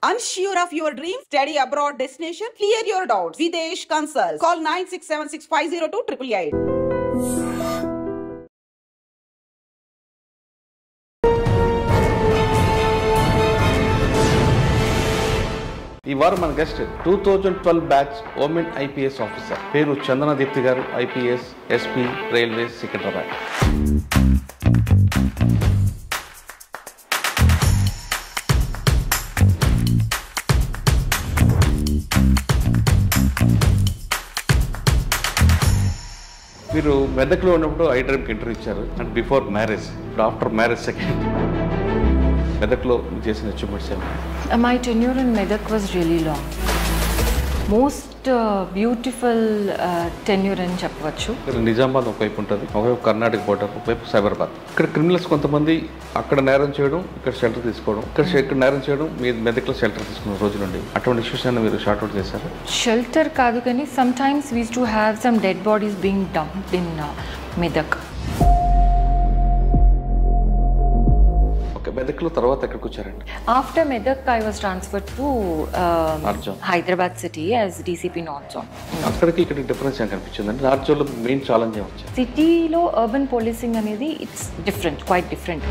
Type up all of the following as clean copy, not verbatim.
Unsure of your dream? Study abroad destination? Clear your doubts. Videsh Consult. Call 9676502888. ఈ వారం మన guest 2012 batch women IPS officer పేరు చందన దీప్తి గారు, IPS SP railways Secunderabad. మీరు మెదక్లో ఉన్నప్పుడు ఐ డ్రీమ్కి ఇంటర్వ్యూ ఇచ్చారు అండ్ బిఫోర్ మ్యారేజ్, ఇప్పుడు ఆఫ్టర్ మ్యారేజ్ సెకండ్. మెదక్లో చేసిన అచీవ్మెంట్స్ ఏమి? My tenure in Medak was really long. Most beautiful tenure అని చెప్పవచ్చు. నిజామాబాద్ ఒకవైపు ఉంటుంది, ఒకవైపు కర్ణాటక బోర్డర్, ఒకవైపు సైబరాబాద్. ఇక్కడ క్రిమినల్స్ కొంతమంది అక్కడ నేరం చేయడం, ఇక్కడ షెల్టర్ తీసుకోవడం, ఇక్కడ నేరం చేయడం, మీ మెదక్లో షెల్టర్ తీసుకున్న రోజు నుండి అటువంటి ఇష్యూస్ అన్ని మీరు షార్ట్ అవుట్ చేశారు? షెల్టర్ కాదు కానీ sometimes we used to have some dead bodies being dumped in Medak. మెదక్లో తర్వాత ఎక్కడికి వచ్చారండి? After Medak, I was transferred to Hyderabad city as DCP North Zone. అక్కడికి ఇక్కడ డిఫరెన్స్ ఏం కనిపించిందండి? నార్త్ జోన్లో మెయిన్ ఛాలెంజ్ ఏమొచ్చింది? సిటీలో అర్బన్ పోలీసింగ్ అనేది it's different, quite different.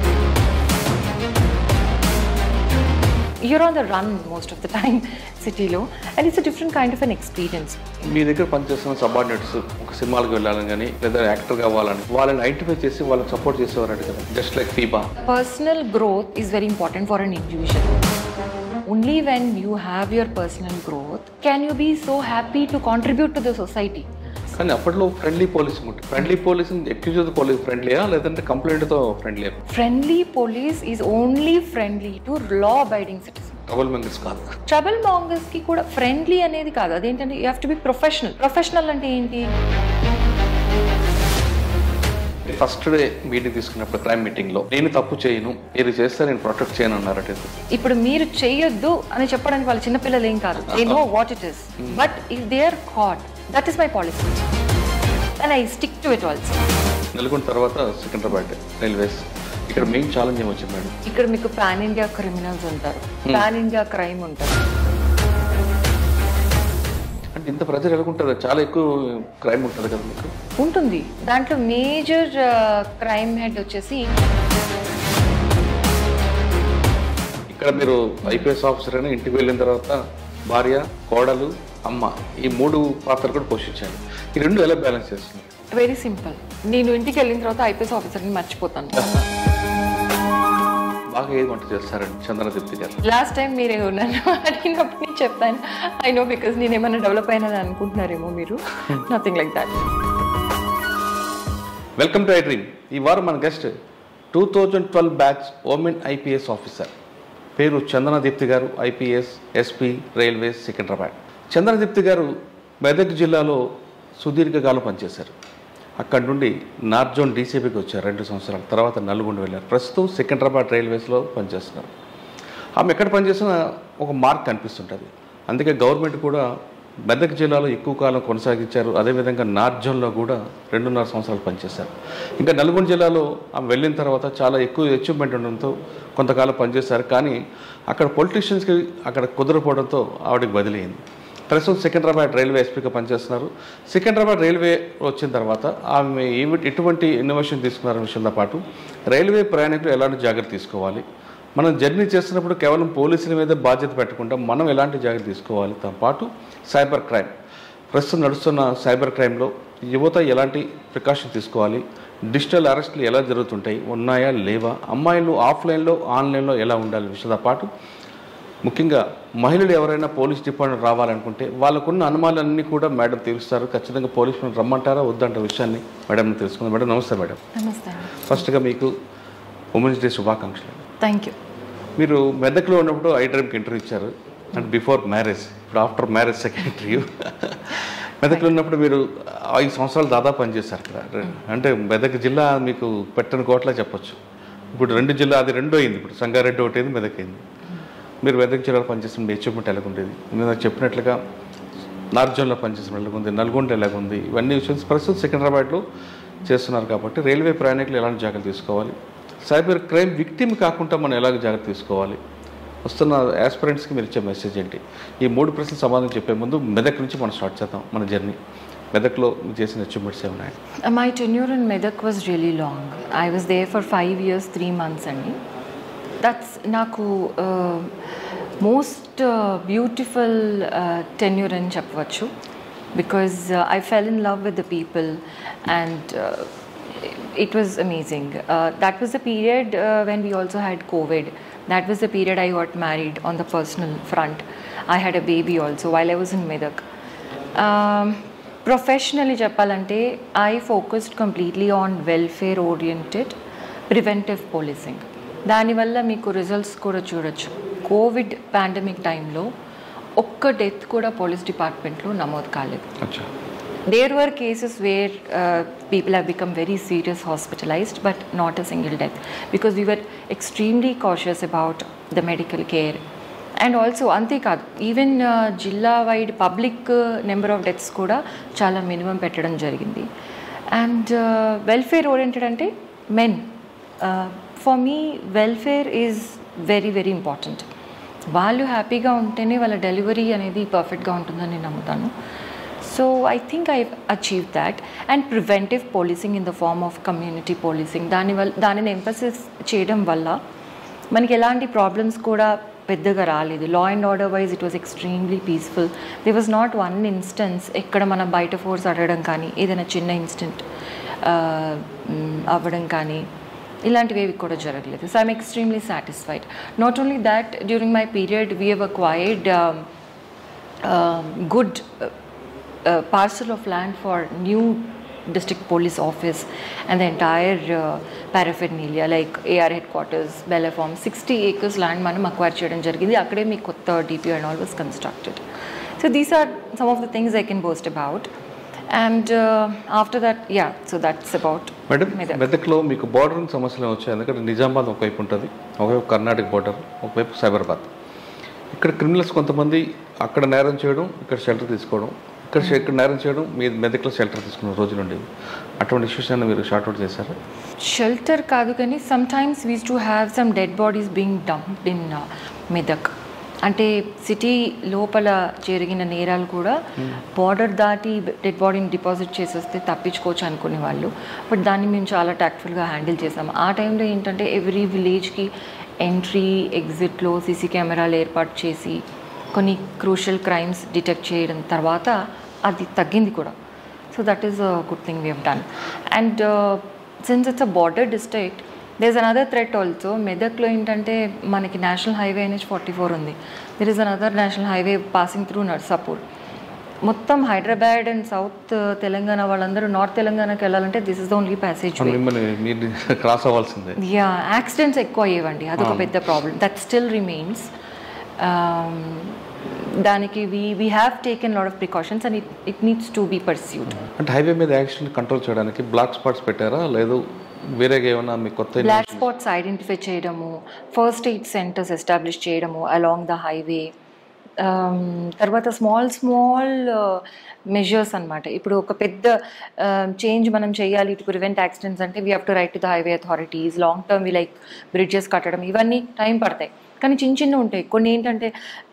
You're on the run most of the time సిటీలో, and it's a different kind of an experience. మీ దగ్గర పనిచేస్తున్న సబార్డినేట్స్ ఒక సినిమాలకు వెళ్ళాలని కానీ లేదా యాక్టర్ కావాలని వాళ్ళని ఐడెంటిఫై చేసి వాళ్ళకి సపోర్ట్ చేసేవారంట కదా, just like FIBA. Personal growth is very important for an individual. Only when you have your personal growth can you be so happy to contribute to the society. కానీ అప్పట్లో friendly policing ఉంటుంది. Friendly policing accused police ఫ్రెండ్లీయా లేదంటే కంప్లైంట్తో ఫ్రెండ్లీయా? Friendly police is only friendly to law abiding citizens. Trouble mongers కాదు. Trouble mongers కి కూడా ఫ్రెండ్లీ అనేది కాదు. అదేంటంటే you have to be professional. Professional అంటే ఏంటి? ఫస్ట్ డే మీటింగ్ తీసుకున్నప్పుడు క్రైమ్ మీటింగ్ లో నేను తప్పు చేయను, మీరు చేస్తే నేను ప్రొటెక్ట్ చేయను అన్నారట. ఇప్పుడు మీరు చేయొద్దు అని చెప్పడానికి వాళ్ళు చిన్నపిల్లలు ఏం కాదు. They know what it is. But if they are caught, that is my policy and I stick to it also. నెలకొన్న తర్వాత సికింద్రాబాద్ రైల్వేస్ ఇక్కడ మెయిన్ ఛాలెంజ్ ఏమొచ్చింది మేడం? ఇక్కడ మీకు పాన్ ఇండియా క్రిమినల్స్ ఉంటారు, పాన్ ఇండియా క్రైమ్ ఉంటారు. అంటే ఇంత ప్రజలు ఎలాగుంటుంది? చాలా ఎక్కువ క్రైమ్ ఉంటుంది కదా మీకు? ఉంటుంది. దాంట్లో మేజర్ క్రైమ్ హెడ్ వచ్చేసి ఇక్కడ మీరు ఐపీఎస్ ఆఫీసర్ అని ఇంటికి వెళ్ళిన తర్వాత భార్య, కోడలు, అమ్మ ఈ 3 పాత్రలు కూడా పోషించాలి. ఈ 2 ఎలా బ్యాలెన్స్ చేస్తున్నారు? Very simple. నేను ఇంటికి వెళ్ళిన తర్వాత ఐపీఎస్ ఆఫీసర్ని మర్చిపోతాను. బాగా ఏది వంట చేస్తారండి చందన దీప్తి గారు? లాస్ట్ టైం మీరు నన్ను అడిగినప్పుడు నేను చెప్పాను, ఐ నో, బికాస్ నేను ఏమైనా డెవలప్ అయినా అనుకుంటున్నారేమో మీరు. Nothing like that. Welcome to I dream. ఈ వారం మన guest 2012 batch women IPS officer పేరు చందన దీప్తి గారు, ఐపీఎస్ ఎస్పీ రైల్వేస్ సికింద్రాబాద్. చందన దీప్తి గారు మెదక్ జిల్లాలో సుదీర్ఘకాలం పనిచేశారు. అక్కడి నుండి నార్త్ జోన్ డీసీపీకి వచ్చారు 2 సంవత్సరాల తర్వాత నల్గొండ వెళ్ళారు. ప్రస్తుతం సికింద్రాబాద్ రైల్వేస్లో పనిచేస్తున్నారు. ఆమె ఎక్కడ పనిచేసినా ఒక మార్క్ కనిపిస్తుంటుంది. అందుకే గవర్నమెంట్ కూడా మెదక్ జిల్లాలో ఎక్కువ కాలం కొనసాగించారు. అదేవిధంగా నార్త్ జోన్లో కూడా 2.5 సంవత్సరాలు పనిచేశారు. ఇంకా నల్గొండ జిల్లాలో ఆమె వెళ్ళిన తర్వాత చాలా ఎక్కువ అచీవ్మెంట్ ఉండడంతో కొంతకాలం పనిచేశారు. కానీ అక్కడ పొలిటీషియన్స్కి అక్కడ కుదరపోవడంతో ఆవిడకి బదిలైంది. ప్రస్తుతం సికింద్రాబాద్ రైల్వే ఎస్పీగా పనిచేస్తున్నారు. సికింద్రాబాద్ రైల్వే వచ్చిన తర్వాత ఆమె ఎటువంటి ఇన్నోవేషన్ తీసుకున్నారనే విషయంతో పాటు రైల్వే ప్రయాణికులు ఎలాంటి జాగ్రత్త తీసుకోవాలి, మనం జర్నీ చేస్తున్నప్పుడు కేవలం పోలీసుల మీద బాధ్యత పెట్టకుండా మనం ఎలాంటి జాగ్రత్త తీసుకోవాలితో పాటు సైబర్ క్రైమ్, ప్రస్తుతం నడుస్తున్న సైబర్ క్రైమ్లో యువత ఎలాంటి ప్రికాషన్ తీసుకోవాలి, డిజిటల్ అరెస్టులు ఎలా జరుగుతుంటాయి, ఉన్నాయా లేవా, అమ్మాయిలు ఆఫ్లైన్లో ఆన్లైన్లో ఎలా ఉండాలి విషయంతో పాటు ముఖ్యంగా మహిళలు ఎవరైనా పోలీస్ డిపార్ట్మెంట్ రావాలనుకుంటే వాళ్ళకున్న అనుమానాలన్నీ కూడా మేడం తీరుస్తారు. ఖచ్చితంగా పోలీస్ రమ్మంటారా వద్దంటే విషయాన్ని మేడం తెలుసుకుందాం. మేడం నమస్తే. మేడం నమస్తే. ఫస్ట్గా మీకు ఉమెన్స్ డే శుభాకాంక్షలు. Thank you. మీరు మెదక్లో ఉన్నప్పుడు ఐ డ్రీమ్కి ఇంటర్వ్యూ ఇచ్చారు అండ్ బిఫోర్ మ్యారేజ్, ఇప్పుడు ఆఫ్టర్ మ్యారేజ్ సెకండ్ ఇంటర్వ్యూ. మెదక్లో ఉన్నప్పుడు మీరు 5 సంవత్సరాలు దాదాపు పనిచేశారు ఇక్కడ. అంటే మెదక్ జిల్లా మీకు పెట్టని కోట్లా చెప్పొచ్చు. ఇప్పుడు 2 జిల్లా, అది 2 అయింది. ఇప్పుడు సంగారెడ్డి ఒకటి అయింది, మెదక్ అయింది. మీరు మెదక్ జిల్లాలో పనిచేసిన అచీవ్మెంట్ ఎలాగుండేది? మీరు చెప్పినట్లుగా నార్త్ జోన్లో పనిచేసిన ఎలాగుంది, నల్గొండ ఎలాగుంది, ఇవన్నీ విషయాలు ప్రస్తుతం సికింద్రాబాద్లో చేస్తున్నారు కాబట్టి రైల్వే ప్రయాణికులు ఎలాంటి జాగ్రత్త తీసుకోవాలి, సైబర్ క్రైమ్ విక్టిమ్ కాకుండా మనం ఎలాగ జాగ్రత్త తీసుకోవాలి, వస్తున్న యాస్పిరెంట్స్కి మీరు ఇచ్చే మెసేజ్ ఏంటి? ఈ 3 ప్రశ్నలు సమాధానం చెప్పే ముందు మెదక్ నుంచి మనం స్టార్ట్ చేద్దాం మన జర్నీ. మెదక్లో మీరు చేసిన అచీవ్మెంట్స్ ఏమున్నాయి? My tenure in Medak was really long. I was there for 5 years, 3 months అండి. That's నాకు most beautiful tenure అని చెప్పవచ్చు. Because I fell in love with the people and it was amazing. That was the period when we also had COVID. That was the period I got married on the personal front. I had a baby also while I was in Medak. Professionally చెప్పాలంటే I focused completely on welfare oriented preventive policing. దానివల్ల మీకు results కూడా చూడొచ్చు. Covid pandemic టైంలో ఒక్క death కూడా police డిపార్ట్మెంట్లో నమోదు కాలేదు. There were cases where people have become very serious hospitalized but not a single death because we were extremely cautious about the medical care. And also అంతేకాదు even జిల్లా wide public number of deaths కూడా చాలా minimum పెట్టడం జరిగింది. And welfare oriented అంటే men, for me welfare is very very important. వాళ్ళు హ్యాపీగా ఉంటేనే వాళ్ళ డెలివరీ అనేది పర్ఫెక్ట్గా ఉంటుందని నేను నమ్ముతాను. So I think I achieve that. And preventive policing in the form of community policing, దానిని ఎంఫసిస్ చేయడం వల్ల మనకి ఎలాంటి ప్రాబ్లమ్స్ కూడా పెద్దగా రాలేదు. Law and order wise it was extremely peaceful. There was not one instance ఎక్కడ మనం బయట ఫోర్స్ అడగడం కానీ ఏదైనా చిన్న ఇన్సిడెంట్ అవ్వడం కానీ ఇలాంటివి కూడా జరగలేదు. So I'm extremely satisfied. Not only that, during my period we have acquired good parcel of land for new district police office and the entire paraphernalia like AR headquarters, Bella Farm, 60 acres land manam acquire cheyadam jarigindi. Akkade mee kotta DPO and all was constructed. So these are some of the things I can boast about. And after that, yeah, so that's about Madam, మెదక్లో మీకు border సమస్యలు వచ్చాయి. ఎందుకంటే నిజామాబాద్ ఒకవైపు ఉంటుంది, ఒకవైపు Karnataka border, ఒకవైపు సైబరాబాద్. ఇక్కడ క్రిమినల్స్ కొంతమంది అక్కడ నేరం చేయడం, ఇక్కడ షెల్టర్ తీసుకోవడం, ఇక్కడ నేరం చేయడం, మీ మెదక్లో షెల్టర్ తీసుకున్న రోజులు ఉండేవి. అటువంటి ఇష్యూస్ అన్న మీరు షార్ట్అవుట్ చేశారు? షెల్టర్ కాదు కానీ some times we to have some dead bodies being dumped in Medak. అంటే సిటీ లోపల జరిగిన నేరాలు కూడా బార్డర్ దాటి డెడ్ బాడీని డిపాజిట్ చేసేస్తే తప్పించుకోవచ్చు అనుకునే వాళ్ళు. బట్ దాన్ని మేము చాలా టాక్ట్ఫుల్గా హ్యాండిల్ చేసాము. ఆ టైంలో ఏంటంటే ఎవ్రీ విలేజ్కి ఎంట్రీ ఎగ్జిట్లో సీసీ కెమెరాలు ఏర్పాటు చేసి కొన్ని క్రూషియల్ క్రైమ్స్ డిటెక్ట్ చేయడం తర్వాత అది తగ్గింది కూడా. So that is a good thing we have done. And since it's a border district there is another threat also. మెదక్లో ఏంటంటే మనకి నేషనల్ హైవే NH-44 ఉంది. There is another national highway passing through Narsapur. మొత్తం హైదరాబాద్ అండ్ సౌత్ తెలంగాణ వాళ్ళందరూ north తెలంగాణకి వెళ్ళాలంటే this is the only passage way. Cross అవ్వాల్సిందే. Yeah, accidents ఎక్కువ అయ్యేవండి, అదొక పెద్ద ప్రాబ్లం. That still remains. దానికి we have taken lot of precautions and it needs to be pursued. అంటే హైవే మీద యాక్సిడెంట్ కంట్రోల్ చేయడానికి బ్లాక్ స్పాట్స్ పెట్టారా, లేదు వేరేగా ఏమైనా మీ కొత్త? బ్లాక్ స్పాట్స్ ఐడెంటిఫై చేయడము, ఫస్ట్ ఎయిడ్ సెంటర్స్ ఎస్టాబ్లిష్ చేయడము అలాంగ్ ద హైవే, తర్వాత స్మాల్ మెజర్స్ అనమాట. ఇప్పుడు ఒక పెద్ద చేంజ్ మనం చేయాలి టు ప్రివెంట్ యాక్సిడెంట్స్ అంటే we have to write to the highway authorities. Long term like bridges కట్టడం, ఇవన్నీ టైం పడతాయి కానీ చిన్న చిన్న ఉంటాయి. కొన్ని ఏంటంటే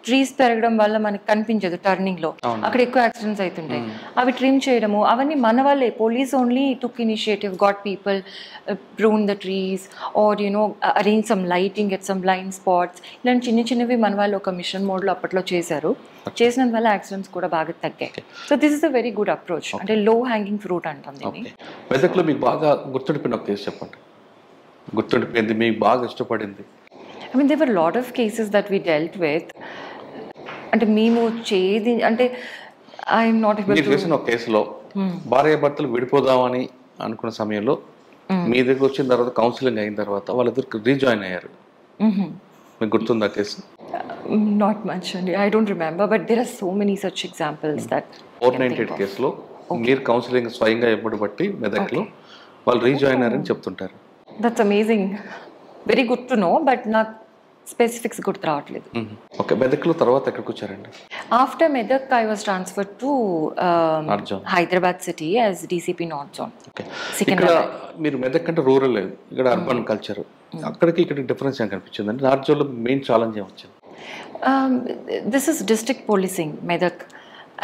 ట్రీస్ పెరగడం వల్ల మనకి కనిపించదు టర్నింగ్లో, అక్కడ ఎక్కువ యాక్సిడెంట్స్ అవుతుంటాయి. అవి ట్రిమ్ చేయడము అవన్నీ మన వాళ్ళే. Police only took initiative, got people prune the trees or arrange some lighting at some blind spots. ఇలాంటి చిన్న చిన్నవి మన వాళ్ళు ఒక మిషన్ మోడ్లో అప్పట్లో చేశారు. చేసినందువల్ల యాక్సిడెంట్స్ కూడా బాగా తగ్గాయి. So this is a very good approach. అంటే లో హ్యాంగింగ్ ఫ్రూట్ అంటాం దీన్ని. మెదక్లో మీకు బాగా గుర్తుండిపోయిన ఒక కేసు చెప్పండి, గుర్తుండిపోయింది మీకు బాగా ఇష్టపడింది. I mean, there were a lot of cases that we dealt with. అంటే మేము చేది అంటే ఐఎమ్ నాట్ ఏబుల్ టు. చేసిన ఒక కేసులో భార్యాభర్తలు విడిపోదామని అనుకున్న సమయంలో మీ దగ్గర వచ్చిన తర్వాత కౌన్సిలింగ్ అయిన తర్వాత వాళ్ళిద్దరు రీజాయిన్ అయ్యారు. మీకు గుర్తుందా కేసు? నాట్ మచ్ అండి, I don't remember, but there are so many such examples that 498 కేసులో మీరు కౌన్సిలింగ్ స్వయంగా ఎప్పుడు బట్టి మెదక్లో వాళ్ళు రీజాయిన్ అయ్యారని చెప్తుంటారు. That's amazing, very good to know, but నాకు స్పెసిఫిక్స్ గుర్తు రావట్లేదు. ఓకే, మెదక్లో తర్వాత ఎక్కడికి వచ్చారండి? After Medak I was transferred to Hyderabad city as DCP north zone. ఇక్కడ మీరు మెదక్ అంటే రూరల్ లేదు, ఇక్కడ అర్బన్ కల్చర్. అక్కడికి ఇక్కడ డిఫరెన్స్ ఏం కనిపించింది అంటే నార్త్ జోన్లో మెయిన్ ఛాలెంజ్ ఏం వచ్చింది? This is district policing Medak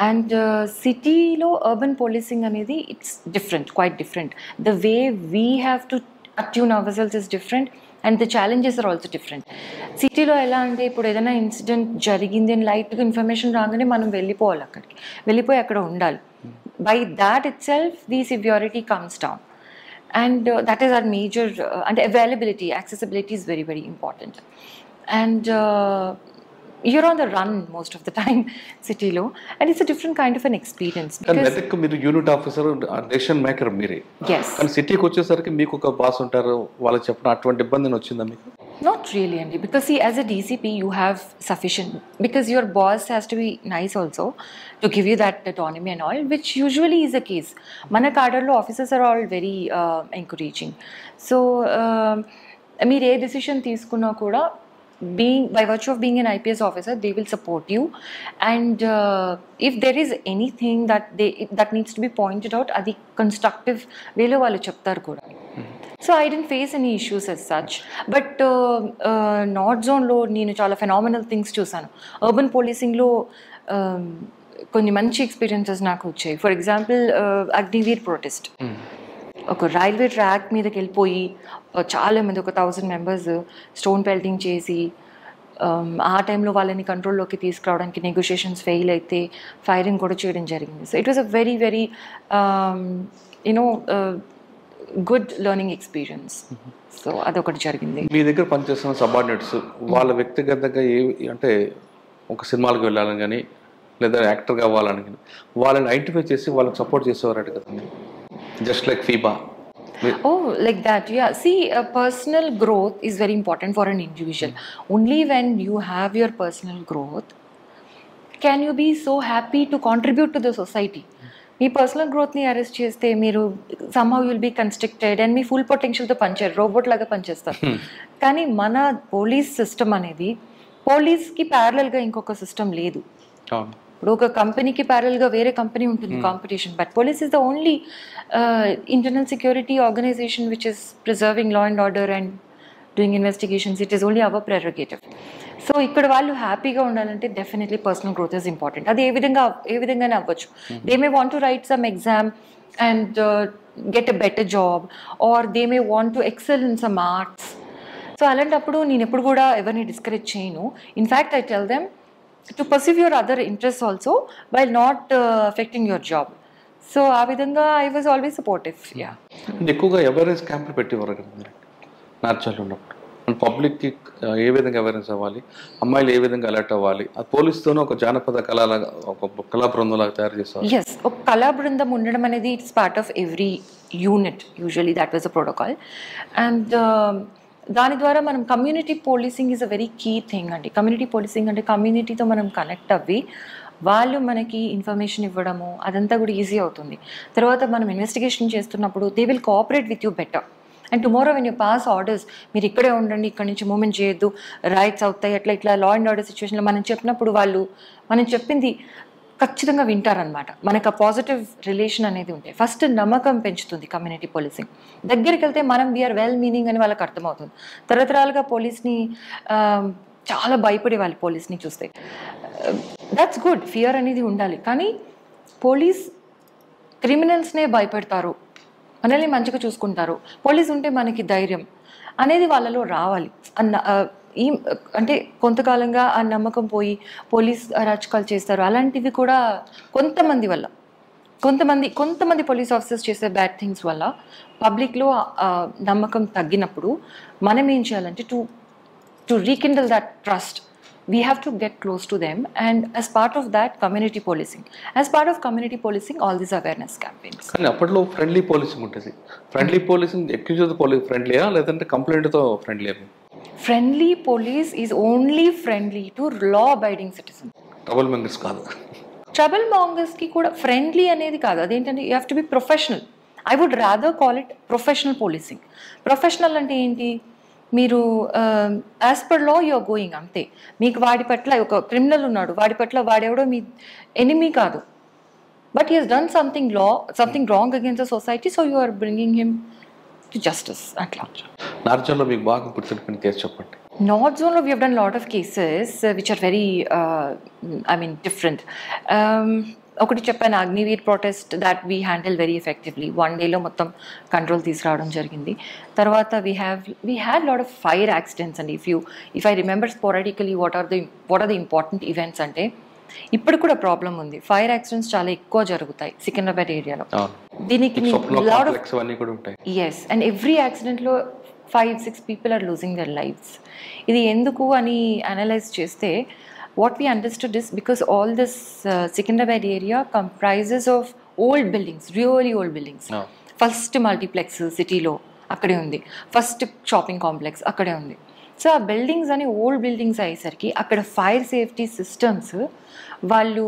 and సిటీలో అర్బన్ పోలీసింగ్ అనేది it's different, quite different. The way we have to attune our cells is different and the challenges are also different. సిటీలో ఎలా అంటే ఇప్పుడు ఏదైనా ఇన్సిడెంట్ జరిగింది అని లైట్గా ఇన్ఫర్మేషన్ రాగానే మనం వెళ్ళిపోవాలి, అక్కడికి వెళ్ళిపోయి అక్కడ ఉండాలి. By that itself the severity comes down and that is our major. అంటే availability, accessibility is very very important and you're on the run most of the time సిటీలో and it's a different kind of an experience. Medak మీరు unit officer, decision maker మీరే. కానీ సిటీకి వచ్చేసరికి మీకు ఒక boss ఉంటారు, వాళ్ళకి చెప్పిన అటువంటి ఇబ్బంది వచ్చిందా మీకు? Not really, Andy, because see, as a DCP you have sufficient, because your boss has to be nice also to give you that autonomy and all, which usually is the case. Mana cadre lo officers are all very encouraging. So meer A decision తీసుకున్నా కూడా being by virtue of being an IPS officer they will support you and if there is anything that needs to be pointed out adi constructive way lo vallu cheptaru kuda. So I didn't face any issues as such, but north zone lo neenu chaala phenomenal things chusanu. Urban policing lo konni manchi experiences naaku vachayi. For example, Agniveer protest, ఒక railway track మీదకి వెళ్ళిపోయి చాలా మంది, ఒక 1000 members stone pelting చేసి ఆ టైంలో వాళ్ళని కంట్రోల్లోకి తీసుకురావడానికి నెగోషియేషన్స్ ఫెయిల్ అయితే ఫైరింగ్ కూడా చేయడం జరిగింది. So it was a very very good learning experience. So అదొకటి జరిగింది. మీ దగ్గర పనిచేస్తున్న సబార్డినేట్స్ వాళ్ళ వ్యక్తిగతంగా అంటే ఒక సినిమాలకు వెళ్ళాలని కానీ లేదా యాక్టర్ కావాలని కానీ వాళ్ళని ఐడెంటిఫై చేసి వాళ్ళకి సపోర్ట్ చేసేవారట కదా, just like FIBA? Oh, like that, yeah. See, personal growth is very important for an individual. Only when you have your personal growth can you be so happy to contribute to the society. మీ personal గ్రోత్ని arrest చేస్తే మీరు somehow you will be constricted and మీ full పొటెన్షియల్తో పనిచేయరు, robot లాగా పనిచేస్తారు. కానీ మన పోలీస్ సిస్టమ్ అనేది పోలీస్కి ప్యారలల్గా ఇంకొక సిస్టమ్ లేదు. ఇప్పుడు ఒక కంపెనీకి ప్యారల్గా వేరే కంపెనీ ఉంటుంది competition, but police is the only internal security organisation which is preserving law and order and doing investigations. It is only our prerogative. So ఇక్కడ వాళ్ళు హ్యాపీగా ఉండాలంటే definitely personal growth is important. అది ఏ విధంగానే అవ్వచ్చు. They may want to write some exam and get a better job or they may want to excel in some arts. So అలాంటప్పుడు నేను ఎప్పుడు కూడా ఎవరిని డిస్కరేజ్ చేయను. In fact I tell them to pursue your other interests also while not affecting your job. So ఆ విధంగా I was always supportive. Yeah. ఎక్కువగా awareness క్యాంపులు పెట్టేవారు కదా మీరు నార్చల్ ఉన్నప్పుడు. పబ్లిక్కి ఏ విధంగా అవేర్నెస్ అవ్వాలి, అమ్మాయిలు ఏ విధంగా అలర్ట్ అవ్వాలి, ఆ పోలీస్తోనే ఒక జానపద కళలాగా ఒక కళా బృందంలాగా తయారు చేస్తారు. ఎస్, ఒక కళా బృందం ఉండడం అనేది it's part of every unit. Usually that was a protocol and దాని ద్వారా మనం community policing is a very key thing అండి. కమ్యూనిటీ పోలీసింగ్ అంటే కమ్యూనిటీతో మనం కనెక్ట్ అవ్వి వాళ్ళు మనకి ఇన్ఫర్మేషన్ ఇవ్వడము అదంతా కూడా ఈజీ అవుతుంది. తర్వాత మనం ఇన్వెస్టిగేషన్ చేస్తున్నప్పుడు they will cooperate with you better. And tomorrow when you pass orders, మీరు ఇక్కడే ఉండండి, ఇక్కడ నుంచి మూమెంట్ చేయొద్దు, రైట్స్ అవుతాయి, ఇట్లా లా అండ్ ఆర్డర్ సిచ్యువేషన్లో మనం చెప్పినప్పుడు వాళ్ళు మనం చెప్పింది ఖచ్చితంగా వింటారనమాట. మనకు ఆ పాజిటివ్ రిలేషన్ అనేది ఉంటాయి. ఫస్ట్ నమ్మకం పెంచుతుంది కమ్యూనిటీ పోలీసింగ్. దగ్గరికి వెళ్తే మనం వీఆర్ వెల్ మీనింగ్ అని వాళ్ళకి అర్థమవుతుంది. తరతరాలుగా పోలీస్ని చాలా భయపడే వాళ్ళు పోలీస్ని చూస్తే. దట్స్ గుడ్, ఫియర్ అనేది ఉండాలి. కానీ పోలీస్ క్రిమినల్స్నే భయపెడతారు, మనల్ని మంచిగా చూసుకుంటారు, పోలీస్ ఉంటే మనకి ధైర్యం అనేది వాళ్ళలో రావాలి అన్న అంటే కొంతకాలంగా ఆ నమ్మకం పోయి పోలీస్ అరాచకాలు చేస్తారు. అలాంటివి కూడా కొంతమంది వల్ల కొంతమంది పోలీస్ ఆఫీసర్స్ చేసే బ్యాడ్ థింగ్స్ వల్ల పబ్లిక్లో నమ్మకం తగ్గినప్పుడు మనం ఏం చేయాలంటే to rekindle that trust we have to get close to them, and as part of that community policing all these awareness campaigns. కానీ అప్పట్లో ఫ్రెండ్లీ పోలీసింగ్ ఉంటుంది. ఫ్రెండ్లీ పోలీసింగ్ ఎక్యూజ్డ్ పోలీస్ ఫ్రెండ్లీయా లేదంటే కంప్లైంట్తో ఫ్రెండ్లీయా? Friendly police is only friendly to law abiding citizens. Trouble mongers కాదు. Trouble mongers కి కూడా ఫ్రెండ్లీ అనేది కాదు. అదేంటంటే you have to be professional. I would rather call it professional policing. Professional అంటే ఏంటి, మీరు as per law you're going అంతే. మీకు వాడి పట్ల ఒక క్రిమినల్ ఉన్నాడు, వాడి పట్ల వాడెవడో మీ ఎనిమీ కాదు, but he has done something wrong against the society, so you are bringing him to justice. అట్లా నార్త్ జోన్లో మీకు బాగా గుర్తుండిపోయిన కేసు చెప్పండి. North Zone, we have done a lot of cases which are very, different. ఒకటి చెప్పాను, Agniveer protest that we handle very effectively. 1 డేలో మొత్తం కంట్రోల్ తీసుకురావడం జరిగింది. తర్వాత we had lot of fire accidents అండి. If I remember sporadically what are the important events అంటే, ఇప్పుడు కూడా ప్రాబ్లం ఉంది. ఫైర్ యాక్సిడెంట్స్ చాలా ఎక్కువ జరుగుతాయి సికింద్రాబాద్ ఏరియాలో. దీనికి ఎస్, అండ్ ఎవ్రీ యాక్సిడెంట్లో 5-6 people are losing their lives. ఇది ఎందుకు అని అనలైజ్ చేస్తే what we understood is because all this Secunderabad area comprises of old buildings, really old buildings. First multiplex సిటీలో అక్కడే ఉంది, ఫస్ట్ షాపింగ్ కాంప్లెక్స్ అక్కడే ఉంది. సో ఆ బిల్డింగ్స్ అని ఓల్డ్ బిల్డింగ్స్ అయ్యేసరికి అక్కడ ఫైర్ సేఫ్టీ సిస్టమ్స్ వాళ్ళు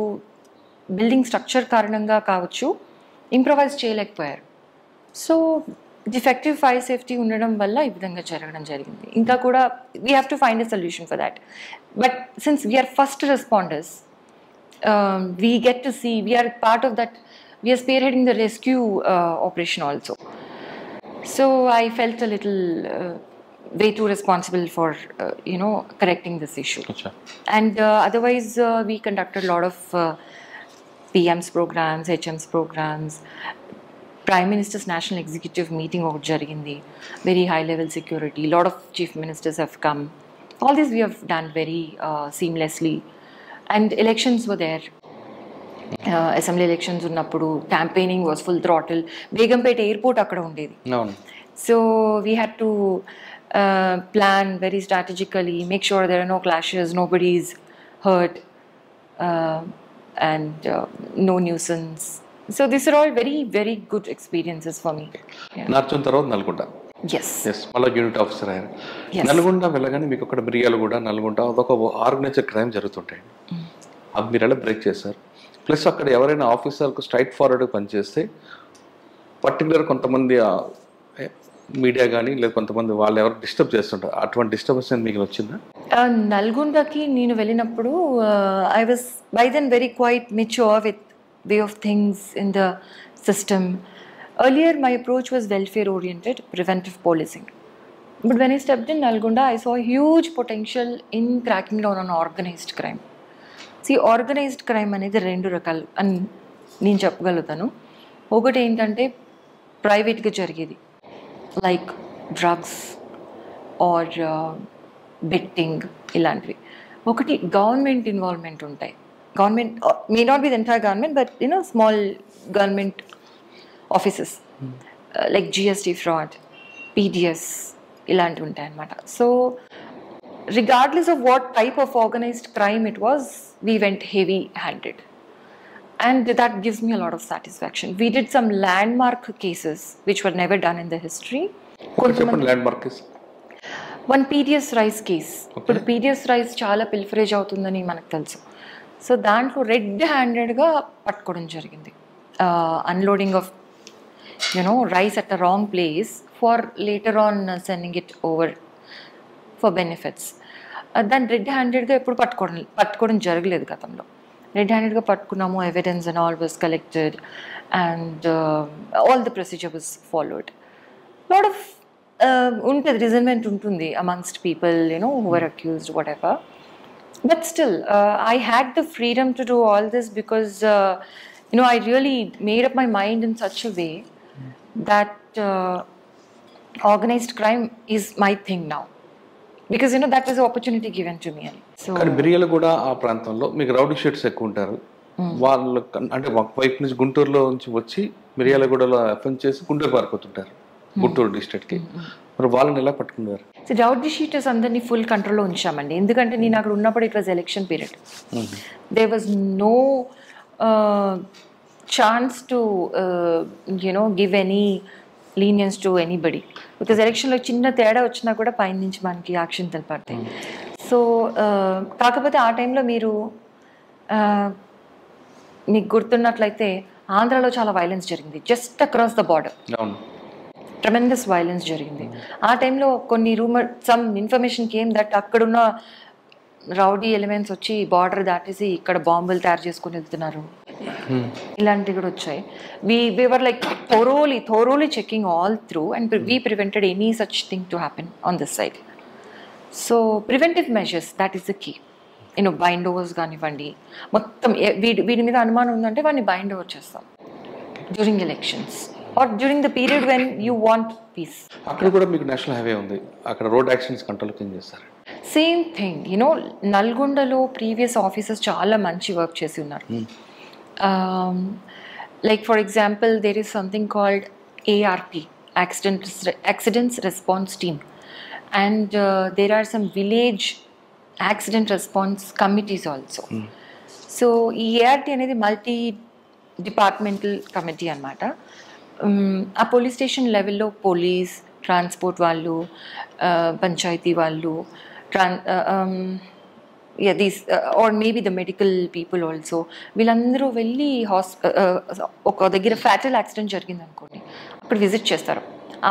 బిల్డింగ్ స్ట్రక్చర్ కారణంగా కావచ్చు ఇంప్రొవైజ్ చేయలేకపోయారు. సో డిఫెక్టివ్ ఫైర్ సేఫ్టీ ఉండడం వల్ల ఈ విధంగా జరగడం జరిగింది. ఇంకా కూడా we have to find a solution for that. But since we're first responders, we get to see, we're part of that, we're spearheading the rescue operation also. So I felt a little way too responsible for correcting this issue. And otherwise we conducted a lot of PM's programs, HM's programs. Prime Minister's National Executive meeting ఒకటి జరిగింది, very high level security, lot of chief ministers have come. All this we have done very seamlessly. And elections were there. Assembly elections ఉన్నప్పుడు campaigning was full throttle. Begumpet airport అక్కడ ఉండేది. So we had to plan very strategically, make sure there are no clashes, nobody is hurt, and no nuisance. So these are all very, very good experiences for me. North తర్వాత Nalgonda. Yes. మళ్ళీ unit officer అయ్యారు. నల్గొండ వెళ్ళగానే మీకు అక్కడ మిరియాలు కూడా నల్గొండ అదొక organised crime జరుగుతుంటాయి. అది మీరు ఎలా బ్రేక్ చేశారు? ప్లస్ అక్కడ ఎవరైనా ఆఫీసర్కు స్ట్రైట్ ఫార్వర్డ్ పనిచేస్తే పర్టికులర్ కొంతమంది మీడియా కానీ లేదా కొంతమంది వాళ్ళు ఎవరు డిస్టర్బ్ చేస్తుంటారు, అటువంటి డిస్టర్బెన్స్ మీకు వచ్చిందా? నల్గొండకి నేను వెళ్ళినప్పుడు I was by then very quite mature with way of things in the system. Earlier my approach was welfare oriented, preventive policing. But when I stepped in Nalgonda, I saw huge potential in cracking down on organized crime. See, organized crime అనేది 2 రకాలు అని నేను చెప్పగలుగుతాను. ఒకటి ఏంటంటే ప్రైవేట్గా జరిగేది, like drugs are betting ఇలాంటివి. ఒకటి గవర్నమెంట్ ఇన్వాల్వ్మెంట్ ఉంటాయి. Government may not be the entire government, but small government offices like GST fraud, PDS ilanti untayi anamata. So regardless of what type of organized crime it was, we went heavy handed, and that gives me a lot of satisfaction. We did some landmark cases which were never done in the history. Landmark case, one PDS rice case. But PDS rice chaala pilferage avutundani manaku telusu. So దాంట్లో red హ్యాండెడ్గా పట్టుకోవడం జరిగింది. Unloading of rice at a wrong place for later on sending it over for benefits. దాన్ని red హ్యాండెడ్గా ఎప్పుడు పట్టుకోవడం జరగలేదు గతంలో. రెడ్ హ్యాండెడ్గా పట్టుకున్నాము, evidence and all was collected, and all the procedure was followed. Lot of ఉంటుంది, రిజన్మెంట్ ఉంటుంది amongst people who are accused whatever. But still, I had the freedom to do all this because, I really made up my mind in such a way that organized crime is my thing now. Because, that was an opportunity given to me. So, మిరియాలు కూడా ఆ ప్రాంతంలో మీకు rowdy sheets ఎక్కువ ఉంటారు. వాళ్ళు అంటే ఒక వైపు నుంచి గుంటూరులో నుంచి వచ్చి మిరియాలగూడలో అఫెన్స్ చేసి గుంటూరు పారిపోతుంటారు, గుంటూరు డిస్ట్రిక్ట్కి. మరి వాళ్ళని ఎలా పట్టుకున్నారు? సో రౌడీ షీటర్స్ అందరినీ ఫుల్ కంట్రోల్లో ఉంచామండి. ఎందుకంటే నేను అక్కడ ఉన్నప్పుడు it was election period. There was no chance to give any leniency to anybody. Because ఎలక్షన్లో చిన్న తేడా వచ్చినా కూడా పైన నుంచి మనకి యాక్షన్ తెలిపడతాయి. సో కాకపోతే ఆ టైంలో మీకు గుర్తున్నట్లయితే ఆంధ్రాలో చాలా వైలెన్స్ జరిగింది, just across the border. Tremendous violence జరిగింది. ఆ టైంలో కొన్ని సమ్ ఇన్ఫర్మేషన్ కేమ్ దట్ అక్కడున్న రౌడీ ఎలిమెంట్స్ వచ్చి బార్డర్ దాటేసి ఇక్కడ బాంబులు తయారు చేసుకుని వెళ్తున్నారు. ఇలాంటివి కూడా వచ్చాయి. we were like thoroughly checking all through, and we prevented any such thing to happen on this side. So preventive measures, that is the key. Bind overs కానివ్వండి, మొత్తం వీడి మీద అనుమానం ఉందంటే వాడిని బైండ్ ఓవర్ చేస్తాం during elections are during the period when you want peace. అక్కడ కూడా మీకు నేషనల్ హైవే ఉంది, అక్కడ రోడ్ యాక్సిడెంట్స్ కంట్రోల్ కింద చేస్తారు. సేమ్ థింగ్ నల్గొండలో ప్రీవియస్ ఆఫీసర్స్ చాలా మంచి వర్క్ చేసి ఉన్నారు. Like for example there is something called ARP, Accidents Response Team, and there are some village accident response committees also. So ఈ ART అనేది మల్టీ డిపార్ట్మెంటల్ కమిటీ అనమాట. ఆ పోలీస్ స్టేషన్ లెవెల్లో పోలీస్, ట్రాన్స్పోర్ట్ వాళ్ళు, పంచాయతీ వాళ్ళు, or maybe the medical people also, వీళ్ళందరూ వెళ్ళి ఒక దగ్గర ఫ్యాటల్ యాక్సిడెంట్ జరిగింది అనుకోండి, అప్పుడు విజిట్ చేస్తారు.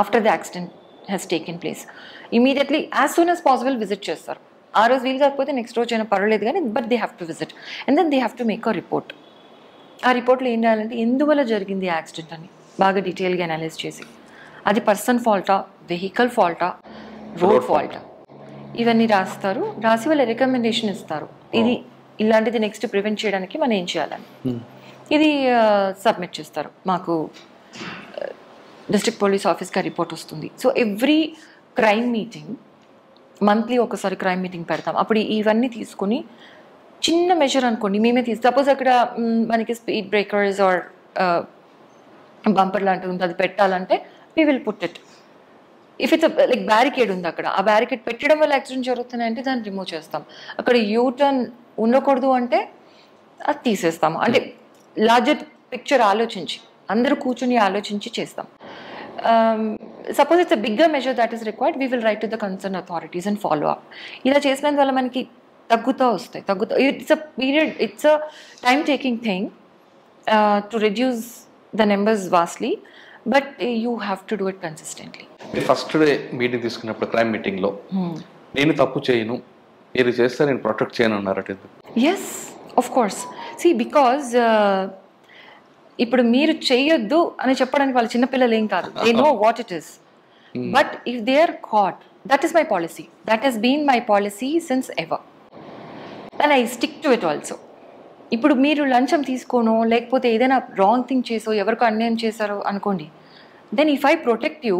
After the accident has taken place immediately as soon as possible visit చేస్తారు. ఆ రోజు వీలు కాకపోతే నెక్స్ట్ రోజు అయినా పర్వాలేదు కానీ, but they have to visit and then they have to make a report. ఆ రిపోర్ట్లో ఏం రాయాలంటే ఎందువల్ల జరిగింది యాక్సిడెంట్ అని బాగా డీటెయిల్గా అనలైజ్ చేసి, అది పర్సన్ ఫాల్టా, వెహికల్ ఫాల్టా, రోడ్ ఫాల్టా, ఇవన్నీ రాస్తారు. రాసి వాళ్ళ రికమెండేషన్ ఇస్తారు, ఇది ఇలాంటిది నెక్స్ట్ ప్రివెంట్ చేయడానికి మనం ఏం చేయాలని. ఇది సబ్మిట్ చేస్తారు మాకు, డిస్ట్రిక్ట్ పోలీస్ ఆఫీస్కి రిపోర్ట్ వస్తుంది. So every crime meeting, monthly ఒకసారి క్రైమ్ మీటింగ్ పెడతాం. అప్పుడు ఇవన్నీ తీసుకుని చిన్న మెజర్ అనుకోండి మేమే సపోజ్ అక్కడ మనకి స్పీడ్ బ్రేకర్స్ ఆర్ బంపర్ లాంటిది ఉంది, అది పెట్టాలంటే we will put it. If it's like barricade ఉంది అక్కడ, ఆ బ్యారికేడ్ పెట్టడం వల్ల యాక్సిడెంట్ జరుగుతున్నాయంటే దాన్ని రిమూవ్ చేస్తాం. అక్కడ యూటర్న్ ఉండకూడదు అంటే అది తీసేస్తాము. అంటే లార్జర్ పిక్చర్ ఆలోచించి, అందరూ కూర్చుని ఆలోచించి చేస్తాం. Suppose it's a bigger measure that is required, we will write to the concerned authorities and follow up. ఇలా చేసినందు వల్ల మనకి తగ్గుతూ వస్తాయి. It's a time taking thing to reduce the numbers vastly, but you have to do it consistently. First day meeting తీసుకున్నప్పుడు crime మీటింగ్లో నేను తప్పు చేయను, మీరు చేస్తే నేను ప్రొటెక్ట్ చేయను అన్నారట. Yes, of course. See, because ఇప్పుడు మీరు చేయొద్దు అని చెప్పడానికి వాళ్ళు చిన్నపిల్లలు ఏం కాదు, they know what it is. But if they are caught, that is my policy, that has been my policy since ever and I stick to it also. ఇప్పుడు మీరు లంచం తీసుకోనో లేకపోతే ఏదైనా రాంగ్ థింగ్ చేసో ఎవరికో అన్యాయం చేశారో అనుకోండి, then if I protect you,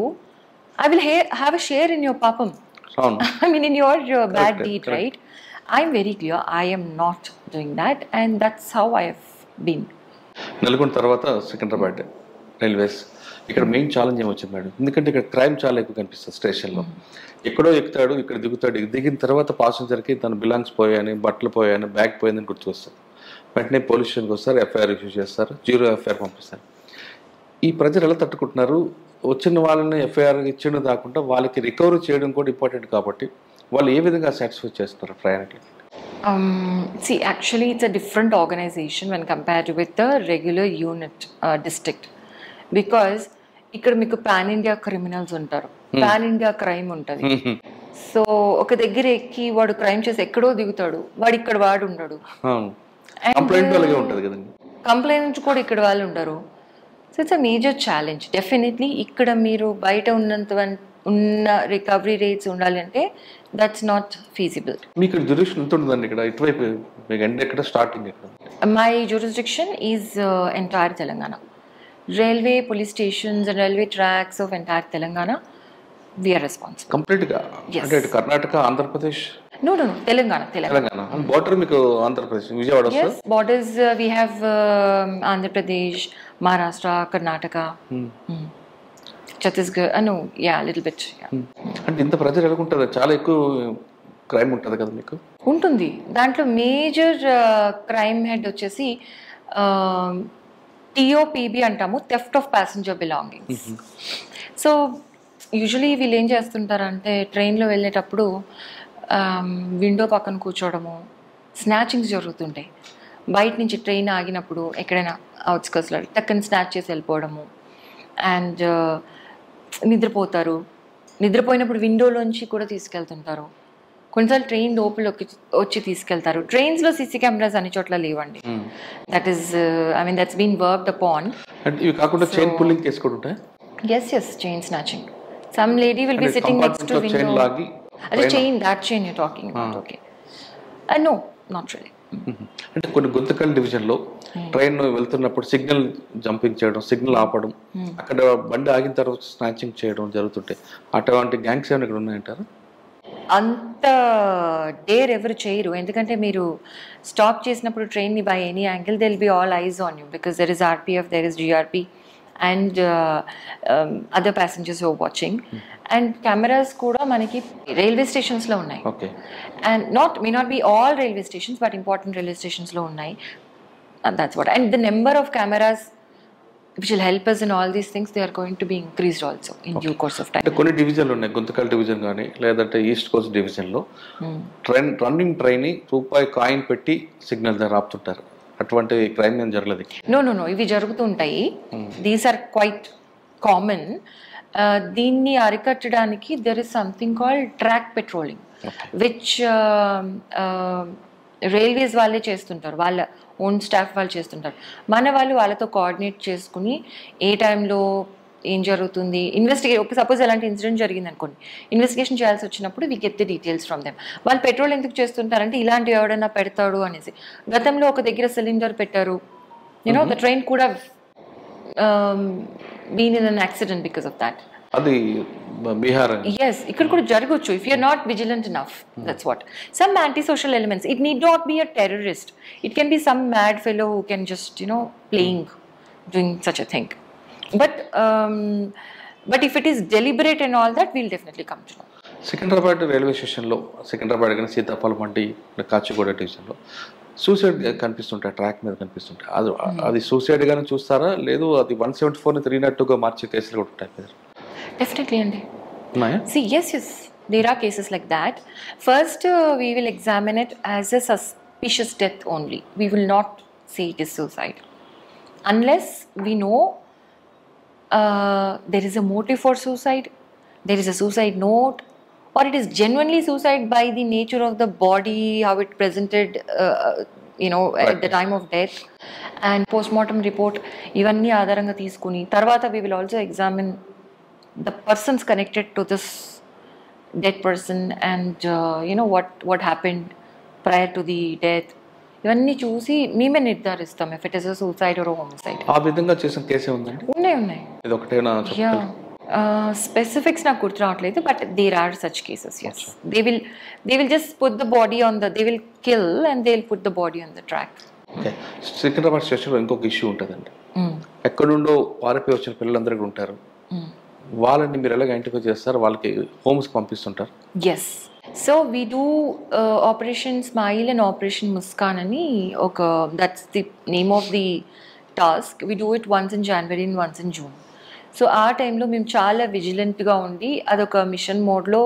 I will have a share in your పాపం, I mean in your bad deed, right? I'm very clear, I am not doing that, and that's how I have been. Nalgonda తర్వాత Secunderabad railways, ఇక్కడ main challenge ఏమొచ్చింది madam? ఎందుకంటే ఇక్కడ crime చాలా ఎక్కువ కనిపిస్తుంది స్టేషన్లో. ఎక్కడో ఎక్కుతాడు, ఇక్కడ దిగుతాడు, దిగిన తర్వాత పాసెంజర్కి తన బిలాంగ్స్ పోయాయని, బట్టలు పోయాయని, బ్యాగ్ పోయిందని గుర్తు వస్తుంది. వెంటనే పోలీస్ స్టేషన్కి వస్తారు, ఎఫ్ఐఆర్ ఇష్యూ చేస్తారు, 0 ఎఫ్ఐఆర్ పంపిస్తారు. ఈ ప్రజలు ఎలా తట్టుకుంటున్నారు? వచ్చిన వాళ్ళని ఎఫ్ఐఆర్ ఇచ్చేయడం కాకుండా వాళ్ళకి రికవరీ చేయడం కూడా ఇంపార్టెంట్ కాబట్టి వాళ్ళు ఏ విధంగా సాటిస్ఫై చేస్తున్నారు ప్రయాణికులు? See, actually it's a different organization when compared with the regular unit district, because ఇక్కడ మీకు పాన్ ఇండియా క్రిమినల్స్ ఉంటారు, పాన్ ఇండియా క్రైమ్ ఉంటుంది. సో ఒక దగ్గర ఎక్కి వాడు క్రైమ్ చేసి ఎక్కడో దిగుతాడు, వాడు ఇక్కడ వాడు ఉండడు, కంప్లైంట్ కూడా ఇక్కడ వాళ్ళు ఉండరు. So it's a major challenge definitely. ఇక్కడ మీరు బయట ఉన్న రికవరీ రేట్స్ ఉండాలి అంటే దట్స్ నాట్ ఫీజిబుల్. మీకు జ్యూరిడిక్షన్ ఎంత ఉంటుందండి ఇక్కడ? ఇటువైపు మీకు ఎక్కడ స్టార్టింగ్ ఎక్కడ? My jurisdiction is entire Telangana. Railway, police stations and railway tracks of entire Telangana, we are responsible. కంప్లీట్గా? అంటే Karnataka, Andhra Pradesh? No, Telangana. And border మీకు ఆంధ్రప్రదేశ్, విజయవాడ వస్తుంది? Yes, borders we have Andhra Pradesh, Maharashtra, Karnataka, Chhattisgarh, no, yeah, a little bit. అంటే ఇంత ప్రజలు ఎలా ఉంటుంది? చాలా ఎక్కువ క్రైమ్ ఉంటుంది కదా మీకు? ఉంటుంది. దాంట్లో మేజర్ క్రైమ్ హెడ్ వచ్చేసి TOPB అంటాము, theft off passenger belongings. So usually వీళ్ళు ఏం చేస్తుంటారంటే ట్రైన్లో వెళ్ళేటప్పుడు విండో పక్కన కూర్చోవడము, స్నాచింగ్స్ జరుగుతుంటాయి. బయట నుంచి ట్రైన్ ఆగినప్పుడు ఎక్కడైనా అవుట్స్కర్ట్స్లో టక్కని స్నాచ్ చేసి వెళ్ళిపోవడము, అండ్ నిద్రపోతారు. నిద్రపోయినప్పుడు విండోలోంచి కూడా తీసుకెళ్తుంటారు. కొన్నిసార్లు ట్రైన్ లోపలికి వచ్చి తీసుకెళ్తారు. ట్రైన్స్లో సీసీ కెమెరాస్ అన్ని చోట్ల లేవండి. That is that's been worked upon. ఇవి కాకుండా చైన్ పుల్లింగ్ కేసు కూడా ఉంటాయి. Yes chain snatching. Some lady will be sitting next to window. అదే chain, that chain you talking about. Okay, no not really. అంటే కొన్ని గుంతకల్ డివిజన్లో ట్రైన్ వెళ్తున్నప్పుడు signal jumping చేయడం, సిగ్నల్ ఆపడం, అక్కడ బండి ఆగిన తర్వాత స్నాచింగ్ చేయడం జరుగుతుంటాయి. అటువంటి గ్యాంగ్స్ ఏమైనా ఇక్కడ ఉన్నాయంటారా? అంత డేర్ ఎవరు చేయరు, ఎందుకంటే మీరు స్టాప్ చేసినప్పుడు ట్రైన్ని by any angle they'll be all eyes on you because there is RPF, there is GRP and other passengers who are watching. And cameras కూడా మనకి రైల్వే స్టేషన్స్లో ఉన్నాయి. And may not be all railway stations, but important railway stationsలో ఉన్నాయి. And that's what. And the number of cameras which will help us in all these things, they are going to be increased also in due course of time. అంటే కొన్ని డివిజన్లు ఉన్నాయి, Guntakal division కానీ లేదంటే east coast డివిజన్లో running train రూపాయి coin పెట్టి signal దగ్గర ఆపుతుంటారు. అటువంటి క్రైమ్ ఏం జరగలేదు? నో ఇవి జరుగుతుంటాయి. These are quite common. దీన్ని అరికట్టడానికి there is something called track patrolling, which railways వాళ్ళే చేస్తుంటారు, వాళ్ళ ఓన్ స్టాఫ్ వాళ్ళు చేస్తుంటారు. మన వాళ్ళు వాళ్ళతో కోఆర్డినేట్ చేసుకుని ఏ టైంలో ఏం జరుగుతుంది ఒక సపోజ్ ఎలాంటి ఇన్సిడెంట్ జరిగింది అనుకోండి, ఇన్వెస్టిగేషన్ చేయాల్సి వచ్చినప్పుడు we get the details from them. వాళ్ళు పెట్రోల్ ఎందుకు చేస్తుంటారంటే ఇలాంటివి ఎవడన్నా పెడతాడు అనేసి. గతంలో ఒక దగ్గర సిలిండర్ పెట్టారు, యూనో ద ట్రైన్ కూడా been in an accident because of that. అది బీహార్. Yes, ఇక్కడ కూడా జరగచ్చు if you are not vigilant enough. That's what. Some antisocial elements. It need not be a terrorist. It can be some mad fellow who can just, playing, doing such a thing. But if it is deliberate and all that, we'll definitely come to know. Secunderabad railway స్టేషన్లో, సికింద్రాబాద్ కానీ సీతాఫలం మండి, కాచిగూడ డివిజన్లో suicide కనిపిస్తుంటాయి, track మీద కనిపిస్తుంటాయి. అది suicide గానే చూస్తారా, లేదు అది 174ని 302గా మార్చే కేసులు కూడా ఉంటాయి? Definitely, Andy. See, yes, there are cases like that. First, we will examine it as a suspicious death only. We will not say it is suicide. Unless we know there is a motive for suicide, there is a suicide note, or it is genuinely suicide by the nature of the body, how it presented, at the time of death, and postmortem report. Ivanni ఆధారంగా తీసుకుని తర్వాత we will also examine the persons connected to this dead person and what happened prior to the death. ఇవన్నీ చూసి మేమే నిర్ధారిస్తాం if it is a suicide or a homicide. ఆ విధంగా చేసిన కేసే ఉందండి? ఉన్నాయి. ఇది ఒకటేనా? స్పెసిఫిక్స్ నాకు గుర్తు రావట్లేదు, but there are such cases. yes, they will just put the body on they will kill and they'll put the body on the track. Okay. Secunderabad స్టేషన్లో ఇంకొక ఇష్యూ ఉంటుందండి. ఎక్కడి నుండో పారిపోయి వచ్చిన పిల్లలందరూ కూడా ఉంటారు. వాళ్ళని మీరు ఎలాగ ఐడెంటిఫై చేస్తారు? వాళ్ళకి హోమ్స్కి పంపిస్తుంటారు? Yes. So we do operation smile and operation Muskaan అని that's the name of the task. We do it once in January and once in June. So ఆ టైంలో మేము చాలా విజిలెంట్గా ఉండి అదొక మిషన్ మోడ్లో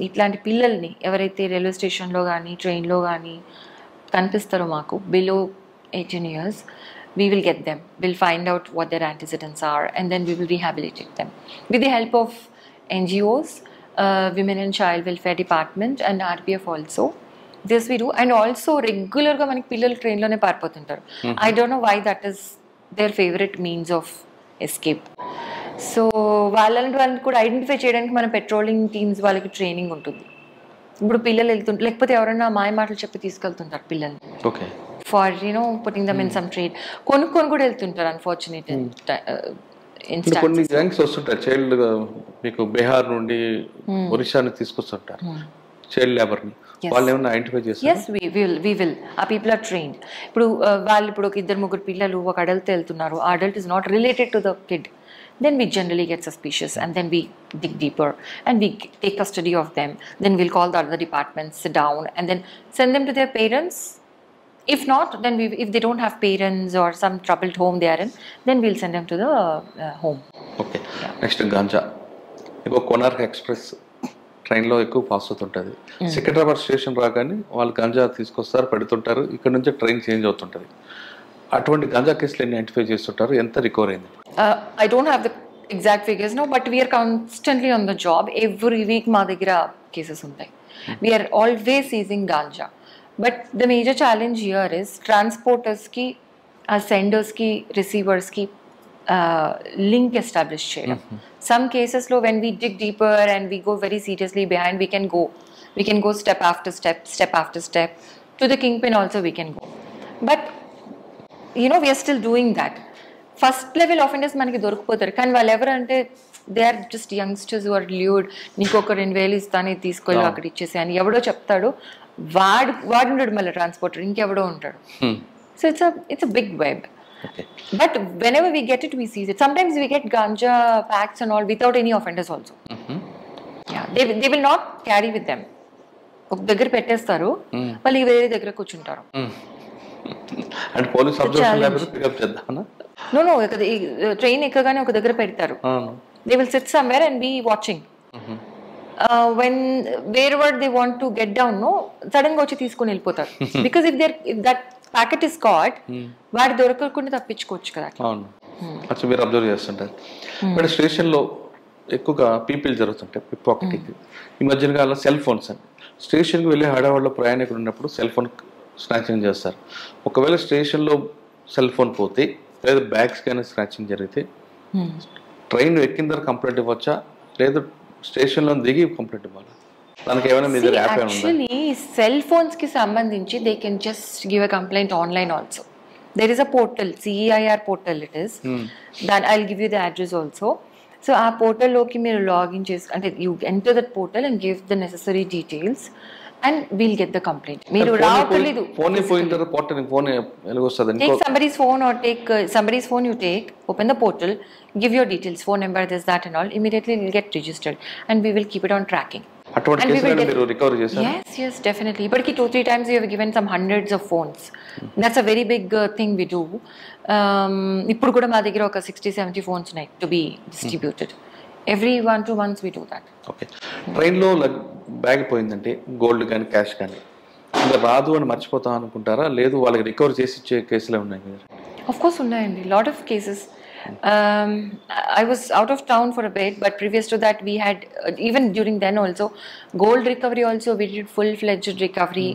ఇట్లాంటి పిల్లల్ని ఎవరైతే రైల్వే స్టేషన్లో కానీ ట్రైన్లో కానీ కనిపిస్తారో మాకు below 18 years, we will get them. We'll find out what their antecedents are and then we will rehabilitate them. With the help of NGOs, Women and Child Welfare Department and RPF also. This we do. And also regularly manaki pillalu train lone paaripotuntaru. I don't know why that is their favorite means of escape. So వాళ్ళని కూడా identify చేయడానికి మన patrolling teams వాళ్ళకి training ఉంటుంది. ఇప్పుడు పిల్లలు వెళ్తుంటారు, లేకపోతే ఎవరైనా మాయ మాటలు చెప్పి తీసుకెళ్తుంటారు పిల్లల్ని. Okay. For putting them in some trade. కొనుక్కొని కూడా వెళ్తుంటారు. అన్ఫార్చునేట్ కొన్ని గ్యాంగ్స్ వస్తుంటారు చైల్డ్, మీకు బీహార్ నుండి ఒరిస్సా నుంచి తీసుకొస్తుంటారు చైల్డ్ లేబర్ని. వాళ్ళు ఏమైనా ఐడెంటిఫై చేస్తారు? yes we will. ఆ పీపుల్ ఆర్ ట్రైన్డ్. ఇప్పుడు వాళ్ళు ఇప్పుడు ఒక 2-3 పిల్లలు ఒక అడల్ట్ వెళ్తున్నారు, ఆ adult is not related to the kid, then we generally get suspicious and then we dig deeper and we take custody of them. Then we'll call the other departments, sit down and then send them to their parents. If not, then if they don't have parents or some troubled home they are in, then we'll send them to the home. Okay. Next, ganja. Iko Konark Express ట్రైన్లో ఎక్కువ pass అవుతుంటుంది. Secunderabad station రాగానే వాళ్ళు గంజా తీసుకొస్తారు, పెడుతుంటారు, ఇక్కడ నుంచి train change అవుతుంటుంది. అటువంటి గంజా కేసులు ఎన్ని ఐడెంటిఫై చేస్తుంటారు? ఎంత రికవర్ అయింది? I don't have the exact figures now, but we are constantly on the job. Every week మా దగ్గర కేసెస్ ఉంటాయి. We are always seizing ganja. But the major challenge here is transporters ki, senders ki, receivers ki link establish cheyadam. Some cases lo when we dig deeper and we go very seriously behind, we can go step after step. To the kingpin also we can go. But we are still doing that. First level offenders manaki dorukpotaru kan vallu ever ante they are just youngsters who are lured. నీకు ఒక 2000 ఇస్తాను ఇది తీసుకెళ్ళి అక్కడ ఇచ్చేసి అని ఎవడో చెప్తాడు, వాడు ఉంటాడు మళ్ళీ ట్రాన్స్పోర్టర్, ఇంకెవడో ఉంటాడు. So it's a big web. But whenever we get it, we seize it. Sometimes we get ganja packs and all without any offenders also. Yeah, they will not carry with them. ఒక దగ్గర పెట్టేస్తారు, మళ్ళీ వేరే దగ్గర కూర్చుంటారు. అంటే police observation లేకపోతే pickup చేద్దామనా? No, train ఎక్కగానే ఒక దగ్గర పెడతారు. They will sit somewhere and be watching. When wherever they want to get down, sudden గా వచ్చి తీసుకొని వెళ్ళిపోతారు. Because if that packet is caught, వాడు దొరకకుండా తప్పించుకోవచ్చు కదా. అవును, అచ్చా మీరు అబ్జర్వ్ చేస్తుంటారు. బట్ స్టేషన్లో ఎక్కువగా పీపుల్ జరుగుతుంటాయి పిక్ పాకెటింగ్. ఈ మధ్యన కాలంలో సెల్ ఫోన్స్ అండి. స్టేషన్కి వెళ్ళి హడావాళ్ళలో ప్రయాణికులు ఉన్నప్పుడు సెల్ ఫోన్ స్నాచింగ్ చేస్తారు. ఒకవేళ స్టేషన్లో సెల్ ఫోన్ పోతే లేదా బ్యాగ్స్ కానీ స్నాచింగ్ జరిగితే ట్రైన్ ఎక్కిన తర్వాత కంప్లైంట్ ఇవ్వచ్చా, లేదా స్టేషన్లో దిగి కంప్లైంట్ ఇవ్వాలి? దానికి ఏమైనా మీ దగ్గర యాప్ ఉందా? యాక్చువల్లీ సెల్ ఫోన్స్ కి సంబంధించి they can just give a complaint online also. There is a portal, CEIR portal it is. That I'll give you the address also. So ఆ portal లోకి మీరు లాగిన్ చేసి అంటే you enter that portal and give the necessary details and we'll get the complaint. మీరు రావట్లేదు, phone పోయింటారు portal phone ఎలాగొస్తుంది? Take somebody's phone or take somebody's phone, you take, open the portal, give your details, phone number, this, that and all. Immediately it will get registered and we will keep it on tracking. అటువంటి కేసులను మీరు recover చేశారా? Yes, definitely. ఇప్పటికి 2-3 times we have given some hundreds of phones. That's a very big thing we do. ఇప్పుడు కూడా మా దగ్గర ఒక 60-70 phones ఉన్నాయి to be distributed. Every 1-2 months we do that. Okay. ట్రైన్లో బ్యాగ్ పోయిందంటే గోల్డ్ కానీ క్యాష్ కానీ ఇంకా రాదు అని మర్చిపోతాం అనుకుంటారా, లేదు వాళ్ళకి రికవర్ చేసి ఇచ్చే కేసులే ఉన్నాయి? Of course ఉన్నాయండి, lot of cases. I was out of town for a bit, but previous to that we had even during then also gold recovery also we did full-fledged recovery.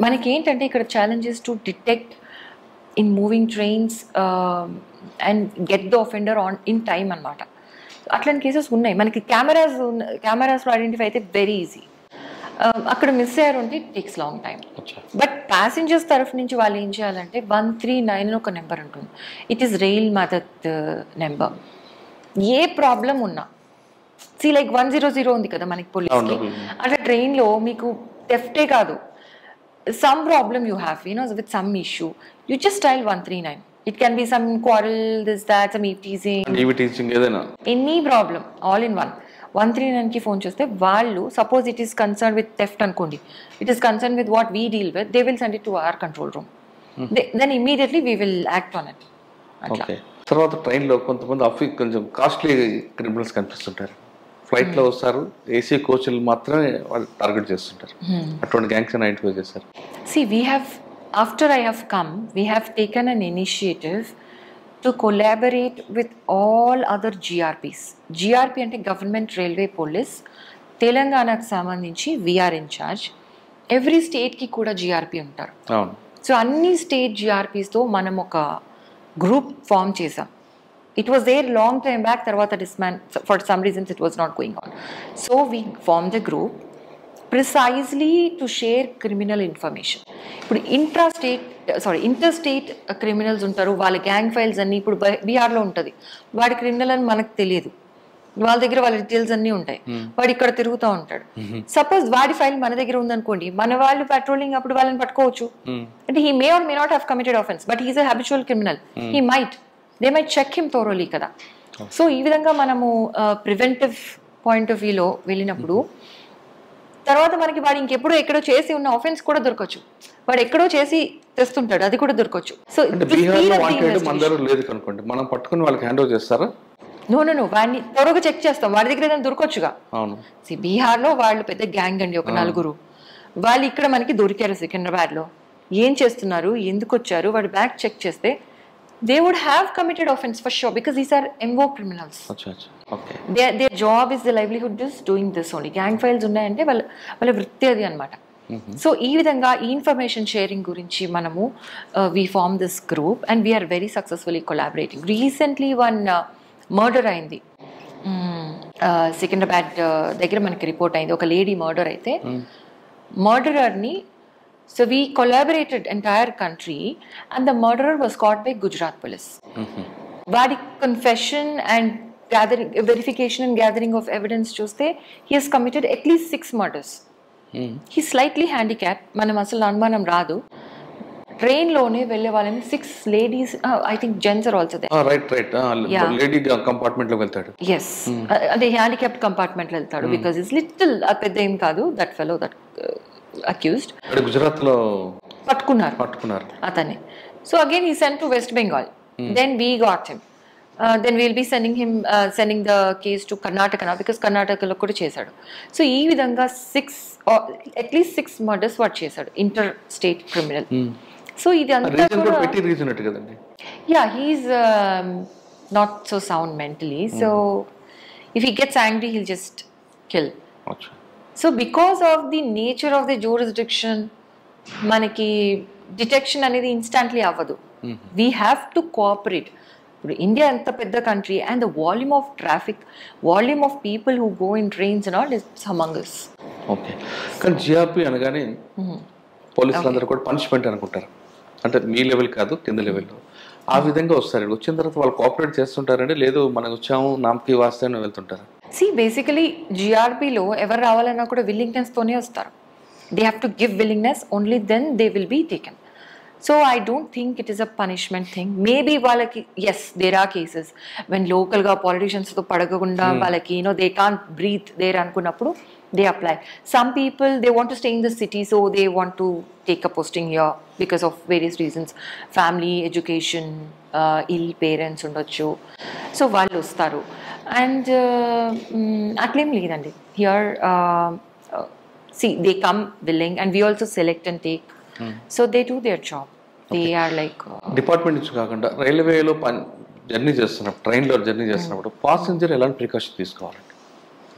మనకి ఏంటంటే ఇక్కడ challenges to detect in moving trains and get the offender on in time అన్నమాట. అట్లాంటి cases ఉన్నాయి మనకి. కెమెరాస్లో identify అయితే very easy. అక్కడ మిస్ అయ్యారు అంటే it takes long time. But passengers తరఫు నుంచి వాళ్ళు ఏం చేయాలంటే 139 ఒక నెంబర్ ఉంటుంది. It is rail Madad number. ఏ ప్రాబ్లం ఉన్నా లైక్ 100 ఉంది కదా మనకి పోలీస్కి, అట్లా ట్రైన్లో మీకు థెఫ్టే కాదు, some problem you have with some issue, you just dial 139. It can be some quarrel, this, that, some teasing, any problem, all in one. 139 కి ఫోన్ చేస్తే వాళ్ళు suppose it is concern with theft అనుకోండి, it is concern with what we deal with, they will send it to our control room. Then immediately we will act on it. అట్లా. తర్వాత ట్రైన్లో కొంతమంది కొంచెం costly criminals కనిపిస్తుంటారు. ఫ్లైట్లో వస్తారు, AC కోచ్లు మాత్రమే వాళ్ళు టార్గెట్ చేస్తుంటారు. అటువంటి గ్యాంగ్స్ ఐడెంటిఫై చేస్తారు. See, after I have come, we have taken an initiative to collaborate with all other GRPs. GRP అంటే గవర్నమెంట్ రైల్వే పోలీస్. తెలంగాణకు సంబంధించి వీఆర్ ఇన్ చార్జ్. ఎవ్రీ స్టేట్కి కూడా GRP ఉంటారు. సో అన్ని స్టేట్ GRPస్తో మనం ఒక గ్రూప్ ఫామ్ చేసాం. It was there long time back, తర్వాత for some reasons it was not going on. So we form the group precisely to share criminal information. ఇప్పుడు ఇంటర్ స్టేట్ క్రిమినల్స్ ఉంటారు, వాళ్ళ gang files అన్నీ ఇప్పుడు బీహార్లో ఉంటుంది, వాడి క్రిమినల్ అని మనకు తెలియదు, వాళ్ళ దగ్గర వాళ్ళ డీటెయిల్స్ అన్నీ ఉంటాయి, వాడు ఇక్కడ తిరుగుతూ ఉంటాడు. సపోజ్ వాడి ఫైల్ మన దగ్గర ఉందనుకోండి, మన వాళ్ళు పెట్రోలింగ్ అప్పుడు వాళ్ళని పట్టుకోవచ్చు. అంటే he may or may not have committed offence, but he's a habitual criminal, they might check him thoroughly కదా. సో ఈ విధంగా మనము ప్రివెంటివ్ పాయింట్ ఆఫ్ వ్యూలో వెళ్ళినప్పుడు తర్వాత మనకి వాడు ఇంకెప్పుడు ఎక్కడో చేసి ఉన్న ఆఫెన్స్ కూడా దొరకచ్చు, వాడు ఎక్కడో చేసి తెస్తుంటాడు, అది కూడా దొరకచ్చు. సో మనం పట్టుకుని వాళ్ళకి హ్యాండ్ ఓవర్ చేస్తారా? నో వాడిని త్వరగా చెక్ చేస్తాం, వాడి దగ్గర ఏదైనా దొరకచ్చుగా. బీహార్లో వాళ్ళు పెద్ద గ్యాంగ్ అండి, ఒక 4. వాళ్ళు ఇక్కడ మనకి దొరికారు సికింద్రాబాద్లో. ఏం చేస్తున్నారు, ఎందుకు వచ్చారు, వాడి బ్యాగ్ చెక్ చేస్తే they would have committed offense for sure because these are MO criminals. Okay. their job is the livelihood is doing this only. Gang files ఉన్నాయంటే వాళ్ళ వృత్తి అది అనమాట. సో ఈ విధంగా ఈ ఇన్ఫర్మేషన్ షేరింగ్ గురించి మనము we form this group and we're very successfully collaborating. Recently one murder అయింది సికింద్రాబాద్ దగ్గర మనకి రిపోర్ట్ అయింది. ఒక లేడీ మర్డర్ అయితే మర్డరర్ని so we collaborated entire country and the murderer was caught by Gujarat police. వాడి confession and gathering verification and gathering of evidence చూస్తే he has committed at least 6 murders. He's slightly handicapped. మనం అసలు అనుమానం రాదు. ట్రైన్లోనే వెళ్ళే వాళ్ళని 6 ladies, I think gents are also there. Right lady కంపార్ట్మెంట్లోకి వెళ్తాడు. ఎస్, అంటే హ్యాండిక్యాప్డ్ కంపార్ట్మెంట్లో వెళ్తాడు బికాస్ ఇస్ లిటిల్ పెద్ద ఏం కాదు. దట్ ఫెలో దట్ అక్యూజ్డ్ గుజరాత్లో పట్టుకున్నారు అతన్ని. So again he sent to West Bengal. Then we got him. Then we'll be sending the case to Karnataka because Karnataka lo kuda chesaadu. So ee vidhanga 6 or at least 6 murders what chesaadu, interstate criminal. So idi anta kuda petty reason ate kadandi. Yeah, he's not so sound mentally. So if he gets angry he'll just kill. Acha. So because of the nature of the jurisdiction manaki detection anedi instantly avadu. We have to cooperate. ఇప్పుడు India ఎంత పెద్ద country and the volume of traffic, volume of people who go in trains and all it's among us. Okay. కానీ GRP అనగానే పోలీసులు అందరూ కూడా punishment అనుకుంటారు. అంటే మీ లెవెల్ కాదు, కింద లెవెల్లో ఆ విధంగా వస్తారు. వచ్చిన తర్వాత వాళ్ళు కోఆపరేట్ చేస్తుంటారండి, లేదు మనకు వచ్చాము నామకి వాస్తే అని వెళ్తుంటారు. బేసికలీ జిఆర్పిలో ఎవరు రావాలన్నా కూడా విల్లింగ్నెస్తోనే వస్తారు. They have to give willingness, only then they will be taken. So I don't think it is a punishment thing. Maybe వాళ్ళకి yes there are cases when local గా politicians తో పడగకుండా వాళ్ళకి they can't breathe there అనుకున్నప్పుడు they apply. Some people they want to stay in the city so they want to take a posting here because of various reasons, family, education, ill parents ఉండొచ్చు. So వాళ్ళు వస్తారు and అట్లేం లేదండి. Here see they come willing and we also select and take. So they do their job. They are like department నుంచి కాకుండా రైల్వేలో journey చేస్తున్నప్పుడు, ట్రైన్లో జర్నీ చేస్తున్నప్పుడు పాసెంజర్ ఎలాంటి ప్రికాషన్ తీసుకోవాలండి?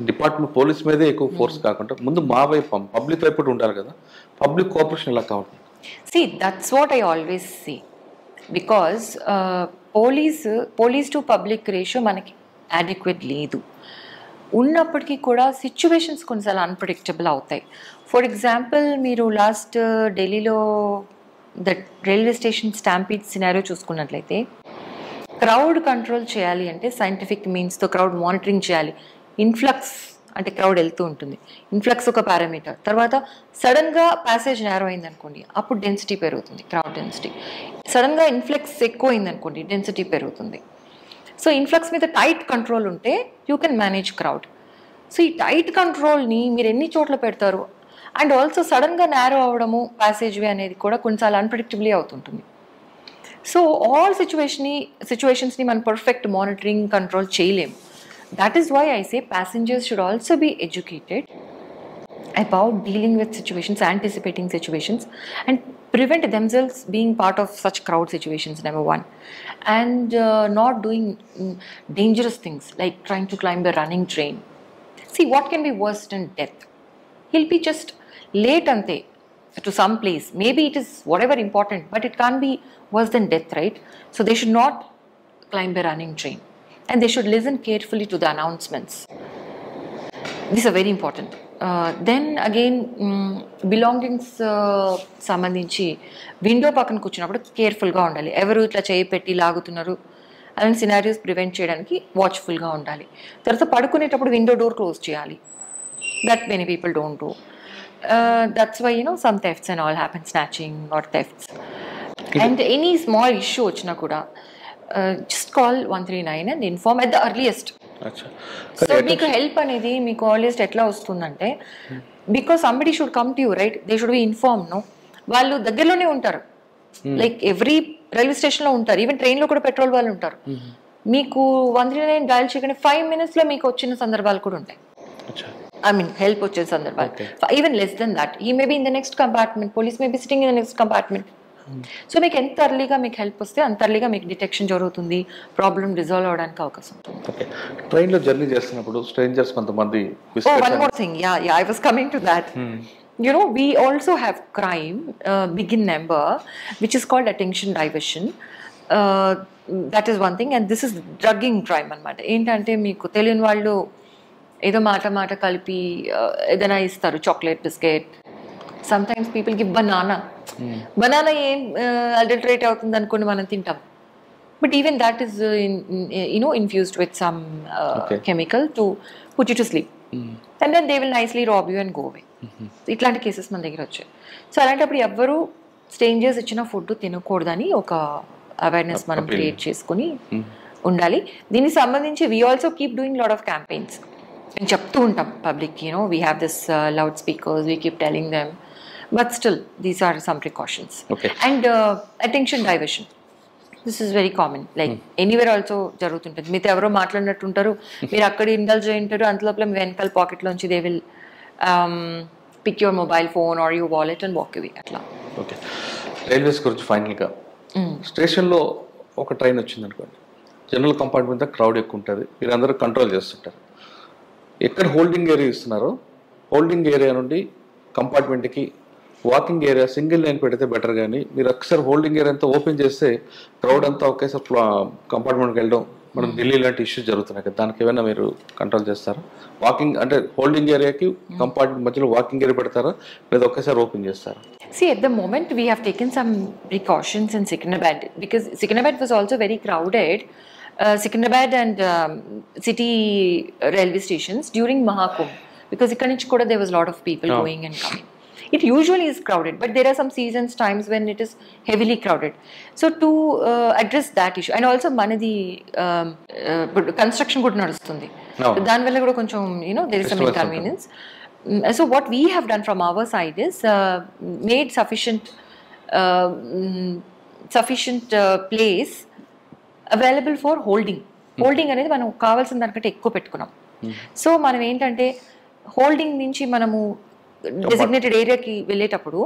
డిపార్ట్మెంట్ పోలీస్ మీదే ఎక్కువ ఫోర్స్ కాకుండా ముందు మా వైపు పబ్లిక్ వైపు ఉండాలి కదా, పబ్లిక్ కోఆపరేషన్ ఎలా కావాలి? See, that's what I always say. Because police to public ratio మనకి adequate లేదు. ఉన్నప్పటికీ కూడా సిచ్యువేషన్స్ కొన్నిసార్లు అన్ప్రెడిక్టబుల్ అవుతాయి. ఫర్ ఎగ్జాంపుల్ మీరు లాస్ట్ ఢిల్లీలో that railway station stampede scenario చూసుకున్నట్లయితే క్రౌడ్ కంట్రోల్ చేయాలి అంటే సైంటిఫిక్ మీన్స్తో క్రౌడ్ మానిటరింగ్ చేయాలి. ఇన్ఫ్లక్స్ అంటే క్రౌడ్ వెళ్తూ ఉంటుంది, ఇన్ఫ్లక్స్ ఒక పారామీటర్. తర్వాత సడన్గా ప్యాసేజ్ నేరో అయింది అనుకోండి, అప్పుడు డెన్సిటీ పెరుగుతుంది, క్రౌడ్ డెన్సిటీ. సడన్గా ఇన్ఫ్లక్స్ ఎక్కువ అయింది అనుకోండి, డెన్సిటీ పెరుగుతుంది. సో ఇన్ఫ్లక్స్ మీద టైట్ కంట్రోల్ ఉంటే you can manage crowd. So ఈ టైట్ కంట్రోల్ని మీరు ఎన్ని చోట్ల పెడతారు అండ్ ఆల్సో సడన్గా నేరో అవ్వడము ప్యాసేజ్ వే అనేది కూడా కొన్నిసార్లు అన్ప్రెడిక్టబుల్లీ అవుతుంటుంది. సో ఆల్ సిచ్యువేషన్స్ని మనం పర్ఫెక్ట్ మానిటరింగ్ కంట్రోల్ చేయలేము. That is why I say passengers should also be educated about dealing with situations, anticipating situations and prevent themselves being part of such crowd situations, number one. And not doing dangerous things like trying to climb a running train. See, what can be worse than death? He'll be just late ante to some place. Maybe it is whatever important, but it can't be worse than death, right? So they should not climb a running train. And they should listen carefully to the announcements. These are very important. Then again, belongings సంబంధించి window పక్కన కూర్చున్నప్పుడు కేర్ఫుల్గా ఉండాలి. ఎవరు ఇట్లా చేయి పెట్టి లాగుతున్నారు అలాంటి సినారియోస్ ప్రివెంట్ చేయడానికి వాచ్ఫుల్గా ఉండాలి. తర్వాత పడుకునేటప్పుడు విండో డోర్ క్లోజ్ చేయాలి. That many people don't do. That's why some thefts and all happen, snatching or thefts. And any small issue వచ్చినా కూడా just call 139 and inform at the earliest. So మీకు help అనేది మీకు always ఎట్లా వస్తుందంటే because somebody should come to you, right? They should be inform. No, వాళ్ళు దగ్గరలోనే ఉంటారు, లైక్ ఎవ్రీ రైల్వే స్టేషన్లో ఉంటారు, ఈవెన్ ట్రైన్లో కూడా పెట్రోల్ వాళ్ళు ఉంటారు. మీకు 139 డయల్ చేయగానే 5 minutesలో మీకు వచ్చిన సందర్భాలు కూడా ఉంటాయి. I mean, help వచ్చే సందర్భాలు. Even less than that, he may be in the next compartment, police may be sitting in the next compartment. So మీకు ఎంత అర్లీగా మీకు హెల్ప్ వస్తే అంత అర్లీగా మీకు డిటెక్షన్ జరుగుతుంది, ప్రాబ్లం రిజాల్వ్ అవడానికి అవకాశం ఉంటుంది. ఓకే, ట్రైన్లో జర్నీ చేస్తున్నప్పుడు స్ట్రేంజర్స్ కొంతమంది one more thing, I was coming to that. We also have crime, big in number, which is called attention diversion. That is one thing, and this is drugging crime అన్నమాట. ఏంటంటే మీకు తెలియని వాళ్ళు ఏదో మాట కలిపి ఏదైనా ఇస్తారు, chocolate, biscuit. Some times people give banana ఏం అడల్టరేట్ అవుతుంది అనుకోండి, మనం తింటాం. But even that is infused with some chemical to put you to sleep. And then they will nicely rob you and go away. ఇట్లాంటి cases మన దగ్గర వచ్చాయి. So అలాంటప్పుడు ఎవ్వరు స్ట్రేంజర్స్ ఇచ్చిన ఫుడ్ తినకూడదని ఒక అవేర్నెస్ మనం క్రియేట్ చేసుకుని ఉండాలి. దీనికి సంబంధించి we also keep doing lot of campaigns. మేము చెప్తూ ఉంటాం public, we have this loudspeakers, we keep telling them, but still these are some precautions. And attention diversion, this is very common, like anywhere also జరుగుతుంటుంది. మీతో ఎవరో మాట్లాడినట్టు ఉంటారు, మీరు అక్కడ ఇండల్జ్ అయి ఉంటారు, అంతలోపల మీ వెనకాల పాకెట్లోంచి they will pick your mobile phone or your wallet and walk away అట్లా. ఓకే, రైల్వేస్ గురించి ఫైనల్గా, స్టేషన్లో ఒక ట్రైన్ వచ్చింది అనుకోండి, జనరల్ కంపార్ట్మెంట్ క్రౌడ్ ఎక్కువ ఉంటుంది, మీరు అందరూ కంట్రోల్ చేస్తుంటారు. ఎక్కడ హోల్డింగ్ ఏరియా ఇస్తున్నారో హోల్డింగ్ ఏరియా నుండి కంపార్ట్మెంట్కి వాకింగ్ ఏరియా సింగిల్ లైన్ పెడితే బెటర్. కానీ మీరు ఒకసారి హోల్డింగ్ ఏరియా అంతా ఓపెన్ చేస్తే క్రౌడ్ అంతా ఒకేసారి కంపార్ట్మెంట్కి వెళ్ళడం, మనం ఢిల్లీ లాంటి ఇష్యూస్ జరుగుతున్నాయి కదా, దానికి ఏమైనా మీరు కంట్రోల్ చేస్తారా? వాకింగ్ అంటే హోల్డింగ్ ఏరియాకి కంపార్ట్మెంట్ మధ్యలో వాకింగ్ ఏరియా పెడతారా, లేదా ఒకేసారి ఓపెన్ చేస్తారా? See, at the moment we have taken some precautions in Secunderabad because Secunderabad was also very crowded. Secunderabad and city railway stations during Mahakumbh, because ikkadi nunchi kuda there was a lot of people going and coming. It usually is crowded, but there are some seasons times when it is heavily crowded. So to address that issue, and also manadi construction kuda nadustundi, dan valla kuda koncham there is some inconvenience. So what we have done from our side is made sufficient place available for holding అనేది మనం కావాల్సిన దానికంటే ఎక్కువ పెట్టుకున్నాం. So మనం ఏంటంటే holding నుంచి మనము డెసిగ్నేటెడ్ ఏరియాకి వెళ్ళేటప్పుడు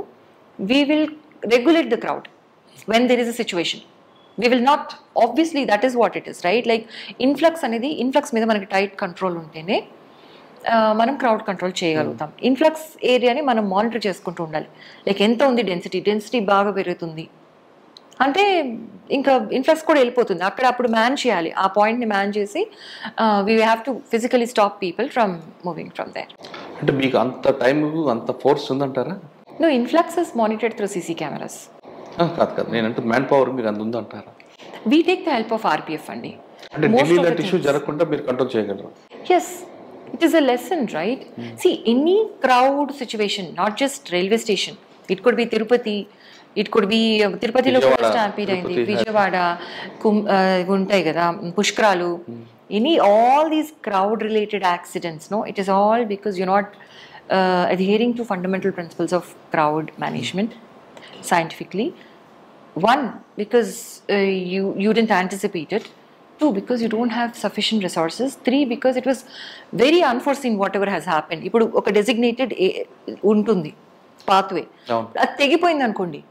we will regulate the crowd when there is a situation. We will not, obviously that is what it is, right? Like influx మీద మనకి టైట్ కంట్రోల్ ఉంటేనే మనం క్రౌడ్ కంట్రోల్ చేయగలుగుతాం. ఇన్ఫ్లక్స్ ఏరియాని మనం మానిటర్ చేసుకుంటూ ఉండాలి. లైక్ ఎంత ఉంది డెన్సిటీ బాగా పెరుగుతుంది అంటే ఇంకా ఇన్ఫ్లక్స్ కూడా వెళ్ళిపోతుంది, అప్పుడు మ్యాన్ చేయాలి. ఆ పాయింట్ని మ్యాన్ చేసి we have to physically stop people from moving from there. అంటే మీకు అంత టైం అంత ఫోర్స్ ఉందంటారా? No, influx is monitored through CC cameras. కాదు, నేనంటే మ్యాన్ పవర్ మీకు అంత ఉందంటారా? We take the help of RPF అండి. అంటే ఢిల్లీ లాంటి ఇష్యూ జరగకుండా మీరు కంట్రోల్ చేయగలరు? Yes, it is a lesson, right? See, any crowd situation, not just railway station, it could be Tirupati, it could be Tirupatilo kuda stampede ayindi, Vijayawada untai kada, Pushkaralu, all these crowd related accidents, no, it is all because you're not adhering to fundamental principles of crowd management scientifically. One, because you didn't anticipate it. 2, because you don't have sufficient resources. 3, because it was very unforeseen whatever has happened. ఇప్పుడు ఒక designated ఉంటుంది pathway, అది తెగిపోయింది అనుకోండి,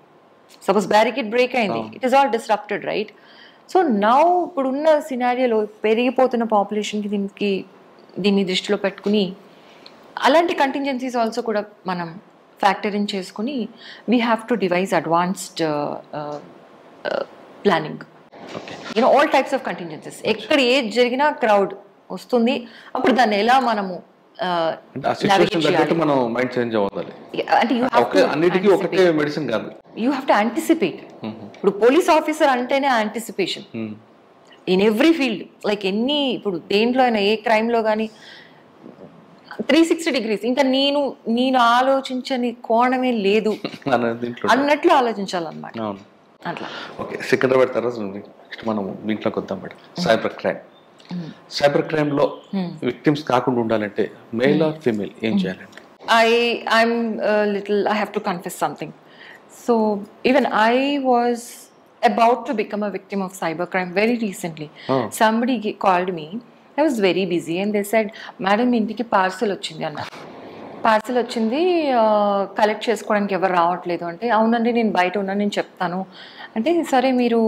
suppose barricade break అయింది, it is all disrupted, right? So now ఇప్పుడున్న సినారియోలో పెరిగిపోతున్న పాపులేషన్కి దీన్ని దృష్టిలో పెట్టుకుని అలాంటి కంటింజెన్సీస్ ఆల్సో కూడా మనం ఫ్యాక్టర్ ఇన్ చేసుకుని we have to device advanced planning. All types of contingencies. ఎక్కడ ఏది జరిగినా క్రౌడ్ వస్తుంది, అప్పుడు దాన్ని ఎలా మనము యూ హ్యావ్ టు యాంటిసిపేట్. ఇప్పుడు పోలీస్ ఆఫీసర్ అంటేనే anticipation in every field, like ఇప్పుడు దేంట్లో అయినా ఏ క్రైమ్లో కానీ 360 degrees, ఇంకా నేను ఆలోచించని కోణమే లేదు అన్నట్లు ఆలోచించాలన్నమాట. అట్లా. ఓకే, సికింద్రాబాద్ తర్వాత నెక్స్ట్ మనం దీంట్లోకి వద్దాం మేడం. సైబర్ క్రైమ్లో విక్టిమ్స్ కాకుండా ఉండాలంటే మేల్ ఆర్ ఫీమేల్ ఏం చేయాలండి? I have to confess something. So even I was about to become a victim of cybercrime very recently. Somebody called me. I was very busy and they said, "Madam, intiki parcel ochindi" annaru. Parcel వచ్చింది, collect చేసుకోవడానికి ఎవరు రావట్లేదు అంటే, అవునండి నేను బయట ఉన్నాను, నేను చెప్తాను అంటే, సరే మీరు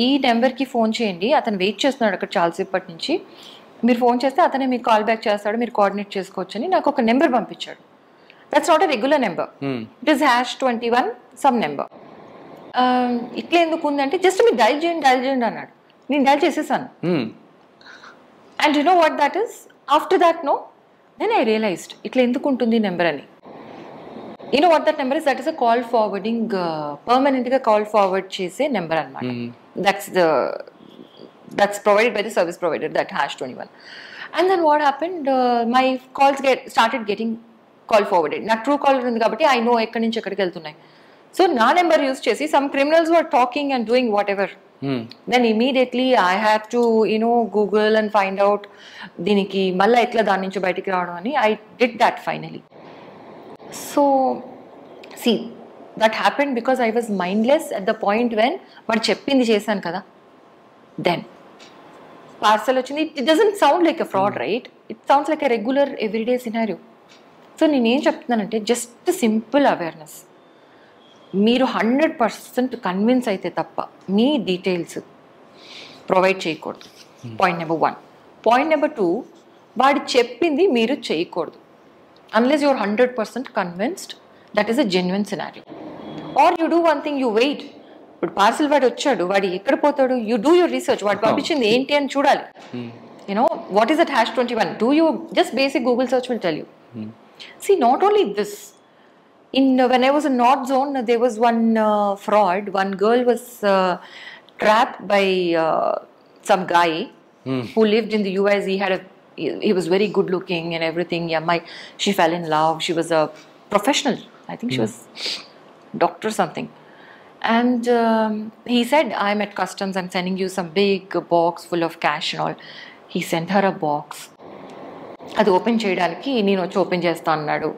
ఈ నెంబర్కి ఫోన్ చేయండి, అతను వెయిట్ చేస్తున్నాడు అక్కడ చాలాసేపటి నుంచి, మీరు ఫోన్ చేస్తే అతనే మీకు కాల్ బ్యాక్ చేస్తాడు, మీరు కోఆర్డినేట్ చేసుకోవచ్చు అని నాకు ఒక నెంబర్ పంపించాడు. That's not a regular number, it is #21 some number. ఇట్లా ఎందుకు ఉందంటే జస్ట్ మీరు డైల్ చేయండి అన్నాడు. నేను డైల్ చేసేసాను. And you know what that is, after that no then I realised ఇట్లా ఎందుకు ఉంటుంది నెంబర్ అని. You know what that number is, that is a call forwarding, పర్మనెంట్గా కాల్ ఫార్వర్డ్ చేసే నెంబర్ అనమాట. that's provided by the service provider, that #21. And then what happened, my calls started getting call forwarded. నాకు true caller ఉంది కాబట్టి I know ఎక్కడి నుంచి ఎక్కడికి వెళ్తున్నాయి. సో నా నెంబర్ యూస్ చేసి some criminals were talking and doing whatever. Then immediately I have to Google and find out దీనికి మళ్ళీ ఎట్లా దాని నుంచి బయటికి రావడం అని. I did that finally. So see that happened because I was mindless at the point when వాడు చెప్పింది చేశాను కదా. దెన్ పార్సల్ వచ్చింది. It doesn't sound like a fraud, right? It sounds like a regular everyday scenario. So నేనేం చెప్తున్నానంటే just simple awareness. మీరు 100% convince అయితే తప్ప మీ డీటెయిల్స్ ప్రొవైడ్ చేయకూడదు. Point number 1. పాయింట్ నెంబర్ 2, వాడు చెప్పింది మీరు చేయకూడదు unless your 100% convinced that is a genuine scenario. Or you do one thing, you wait. ఇప్పుడు పార్సిల్ వాడు వచ్చాడు, వాడు ఎక్కడ పోతాడు, యూ డూ యువర్ రీసెర్చ్, వాడు పంపించింది ఏంటి అని చూడాలి. You know what is that #21, do you just basic Google search will tell you. See, not only this, when I was in North Zone, there was one fraud. One girl was trapped by some guy who lived in the US. He was very good looking and everything. Yeah, she fell in love. She was a professional. I think she was doctor something. And he said, I'm at customs, I'm sending you some big box full of cash and all. He sent her a box. అది open చేయడానికి నేను వచ్చి open చేస్తా అన్నాడు.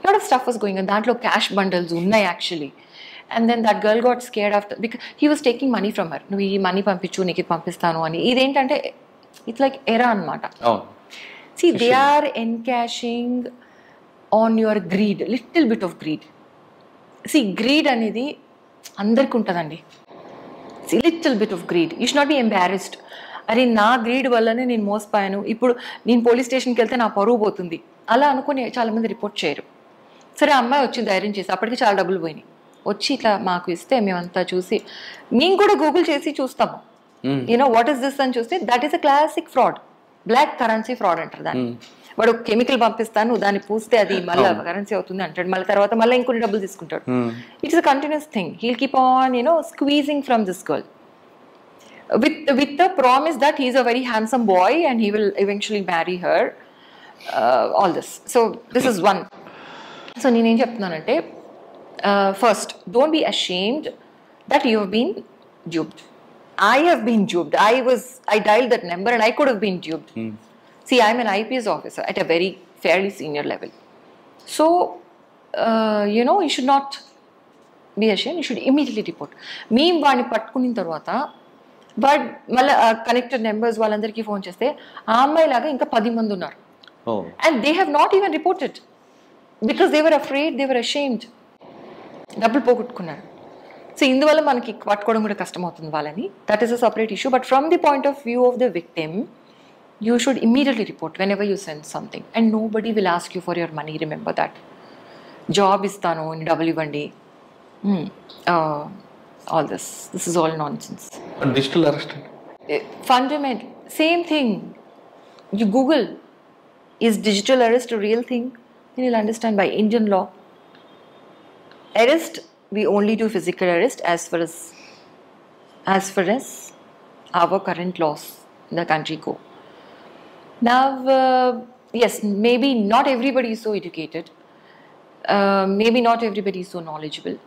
Lot of stuff was going on. దాంట్లో cash bundles ఉన్నాయి actually. And then that girl got scared after because he was taking money from her. నువ్వు ఈ మనీ పంపించు, నీకు ఇది పంపిస్తాను అని. ఇదేంటంటే ఇట్స్ లైక్ ఎరా అనమాట. See they are encashing on your greed, little bit of greed. See greed అనేది అందరికి ఉంటుందండి. See little bit of greed. You should not be embarrassed. అరే నా గ్రీడ్ వల్లనే నేను మోసపోయాను, ఇప్పుడు నేను పోలీస్ స్టేషన్కి వెళ్తే నా పరువు పోతుంది అలా అనుకుని చాలామంది రిపోర్ట్ చేయరు. సరే అమ్మాయి వచ్చి ధైర్యం చేసి, అప్పటికి చాలా డబ్బులు పోయినాయి, వచ్చి ఇట్లా మాకు ఇస్తే మేమంతా చూసి మేము కూడా గూగుల్ చేసి చూస్తాము. యూనో వాట్ ఈస్ దిస్ అని చూస్తే that is a classic fraud. Black currency fraud అంటారు దాన్ని. వాడు కెమికల్ పంపిస్తాను, దాన్ని పూస్తే అది మళ్ళీ కరెన్సీ అవుతుంది అంటాడు. మళ్ళీ తర్వాత మళ్ళీ ఇంకొన్ని డబ్బులు తీసుకుంటాడు. It's a continuous thing. He'll keep on squeezing from this girl with the promise that he's a very handsome boy and he will eventually marry her, all this. So this is one. So నేను ఏం చెప్తున్నానంటే, first don't be ashamed that you have been duped. I have been duped. I dialed that number and I could have been duped. See, I'm an IPS officer at a very fairly senior level. So you should not be ashamed. You should immediately report. మేము వాడిని పట్టుకున్న తర్వాత but మళ్ళీ connected numbers వాళ్ళందరికీ phone చేస్తే ఆ అమ్మాయి లాగా ఇంకా 10 మంది ఉన్నారు. And they have not even reported because they were afraid, they were ashamed. డబ్బులు పోగొట్టుకున్నారు. సో ఇందువల్ల మనకి పట్టుకోవడం కూడా కష్టమవుతుంది వాళ్ళని. That is a separate issue. But from the point of view of the victim, you should immediately report whenever you send something. And nobody will ask you for your money. Remember that. Job ఇస్తాను, డబ్బులు ఇవ్వండి, all this is all nonsense. And digital arrest, fundamental same thing. You Google, is digital arrest a real thing? Then you'll understand. By Indian law, arrest, we only do physical arrest as far as our current laws in the country go. Now yes, maybe not everybody is so educated, maybe not everybody is so knowledgeable,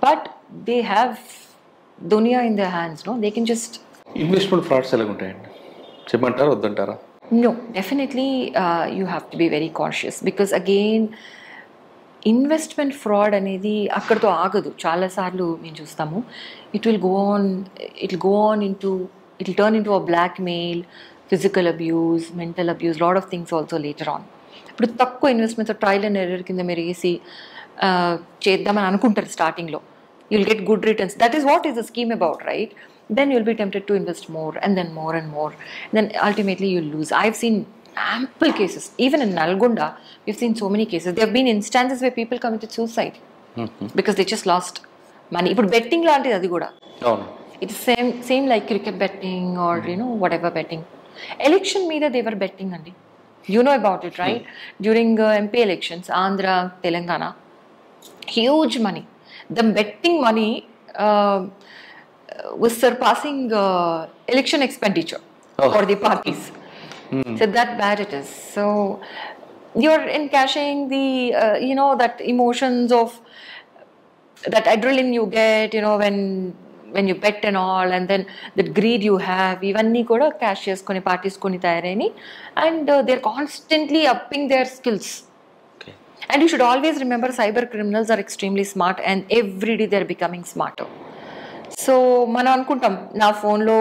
but they have dunya in their hands, no? They can just... investment frauds ఎలా ఉంటాయండి, చెప్పమంటారా వద్దంటారా? No, definitely you have to be very cautious because again investment fraud అనేది అక్కడితో ఆగదు. చాలాసార్లు మేము చూస్తాము it will go on into it will turn into a blackmail, physical abuse, mental abuse, lot of things also later on. ఇప్పుడు తక్కువ investments trial and error కింద మీరు వేసి చేద్దామని అనుకుంటారు స్టార్టింగ్లో, you'll get good returns. That is what is the scheme about, right? Then you'll be tempted to invest more and then more and more. Then ultimately you'll lose. I've seen ample cases. Even in Nalgonda, we've seen so many cases. There have been instances where people committed suicide because they just lost money. But betting లాంటిది అది కూడా. It's same like cricket betting or whatever betting. Election media they were betting andi. You know about it, right? During MP elections, Andhra, Telangana, huge money. The betting money was surpassing election expenditure for the parties. So that bad it is. So you're encashing the that emotions of that adrenaline you get when you bet and all, and then that greed you have, ivanni kuda cash cheskoni parties koni tayarayini, and they're constantly upping their skills. And you should always remember cyber criminals are extremely smart and every day they're becoming smarter. So మనం అనుకుంటాం నా ఫోన్లో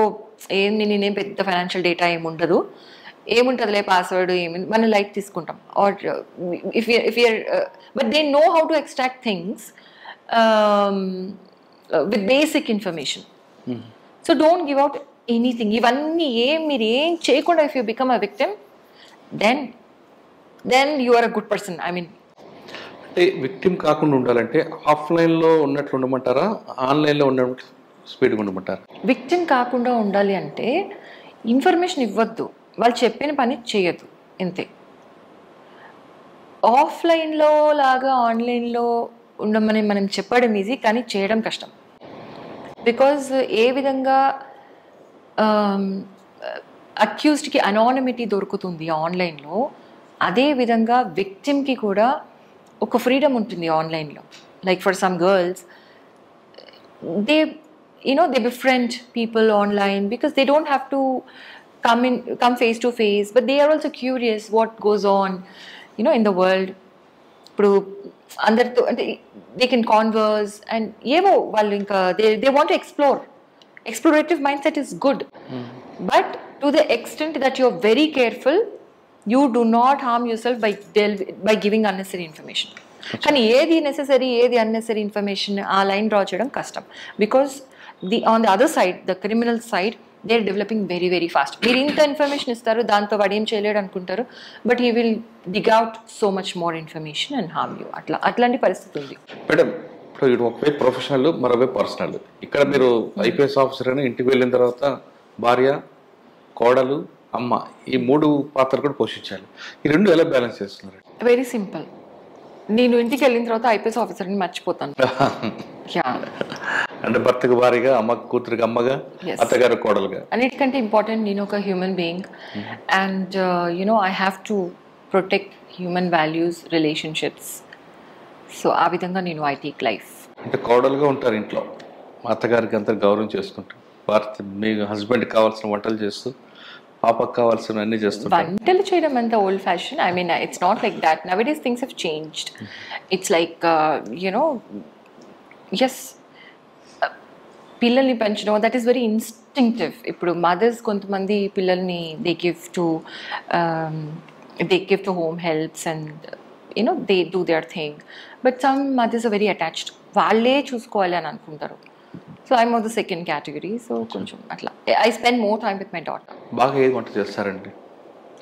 నేనేం పెద్ద financial data ఏముండదు, ఏముంటుందిలే password మనం light తీసుకుంటాం. Or if you're but they know how to extract things with basic information. So don't give out anything. ఇవన్నీ మీరు ఏం చేయకుండా if you become a victim, then you are a good person. I mean అంటే victim కాకుండా ఉండాలంటే ఆఫ్లైన్లో ఉన్నట్లు ఉండమంటారా, ఆన్లైన్లో ఉన్న స్పీడ్గా ఉండమంటారా? విక్టిమ్ కాకుండా ఉండాలి అంటే ఇన్ఫర్మేషన్ ఇవ్వద్దు, వాళ్ళు చెప్పిన పని చేయొద్దు, అంతే. ఆఫ్లైన్లో లాగా ఆన్లైన్లో ఉండమని మనం చెప్పడం ఈజీ, కానీ చేయడం కష్టం. బికాజ్ ఏ విధంగా అక్యూజ్డ్కి అనానిమిటీ దొరుకుతుంది ఆన్లైన్లో, అదే విధంగా విక్టిమ్కి కూడా ఒక ఫ్రీడమ్ ఉంటుంది ఆన్లైన్లో. Like for some girls, they befriend people online because they don't have to come face to face, but they are also curious what goes on in the world. ఇప్పుడు అందరితో అంటే they can converse and ఏవో వాళ్ళు ఇంకా they want to explore. Explorative mindset is good, but to the extent that you're very careful, you do not harm yourself by giving unnecessary information. కానీ ఏది necessary ఏది unnecessary information ఆ line draw చేయడం కష్టం. Because on the other side, the criminal side, they are developing very very fast. మీరు ఇంత information ఇస్తారు, దాంతో వాడు ఏం చేయలేడు అనుకుంటారు, but he will dig out so much more information and harm you. అట్లాంటి పరిస్థితి ఉంది. మేడం, ఇప్పుడు ఇటు ఒకవైపు ప్రొఫెషనల్, మరోవైపు పర్సనల్. ఇక్కడ మీరు ఐపీఎస్ ఆఫీసర్ అని ఇంటికి వెళ్ళిన తర్వాత భార్య, కోడలు, అమ్మ, ఈ 3 పాత్రలు కూడా పోషించాలి. ఈ 2 ఎలా బ్యాలెన్స్ చేస్తున్నారు? Very simple. నేను ఇంటికి వెళ్ళిన తర్వాత ఐపీఎస్ ఆఫీసర్ని మర్చిపోతాను. అంటే భర్తకు భార్యగా, అమ్మకు కూతురికి అమ్మగా, అత్తగారు కోడలుగా. అన్నిటికంటే ఇంపార్టెంట్ నేను ఒక human being, and I have to protect human values, relationships. So ఆ విధంగా నేను ఐ టేక్ లైఫ్. అంటే కోడలుగా ఉంటారు ఇంట్లో, మా అత్తగారికి అంతా గౌరవం చేసుకుంటారు, భర్త మీ హస్బెండ్ కావాల్సిన వంటలు చేస్తూ, పాపకు కావాల్సిన అన్ని చేస్తుంటారు. వంటలు చేయడం అంతా old fashion. I mean it's not like that. Nowadays things have changed. It's like yes, పిల్లల్ని పెంచడం దట్ ఈస్ వెరీ ఇన్స్టింక్టివ్. ఇప్పుడు మదర్స్ కొంతమంది పిల్లల్ని they give to home helps and they do their thing, but some mothers are very attached. వాళ్ళే చూసుకోవాలి అని అనుకుంటారు. So I'm of the second category. So కొంచెం అట్లా I spend more time with my daughter. బాగా ఏది వంట చేస్తారండి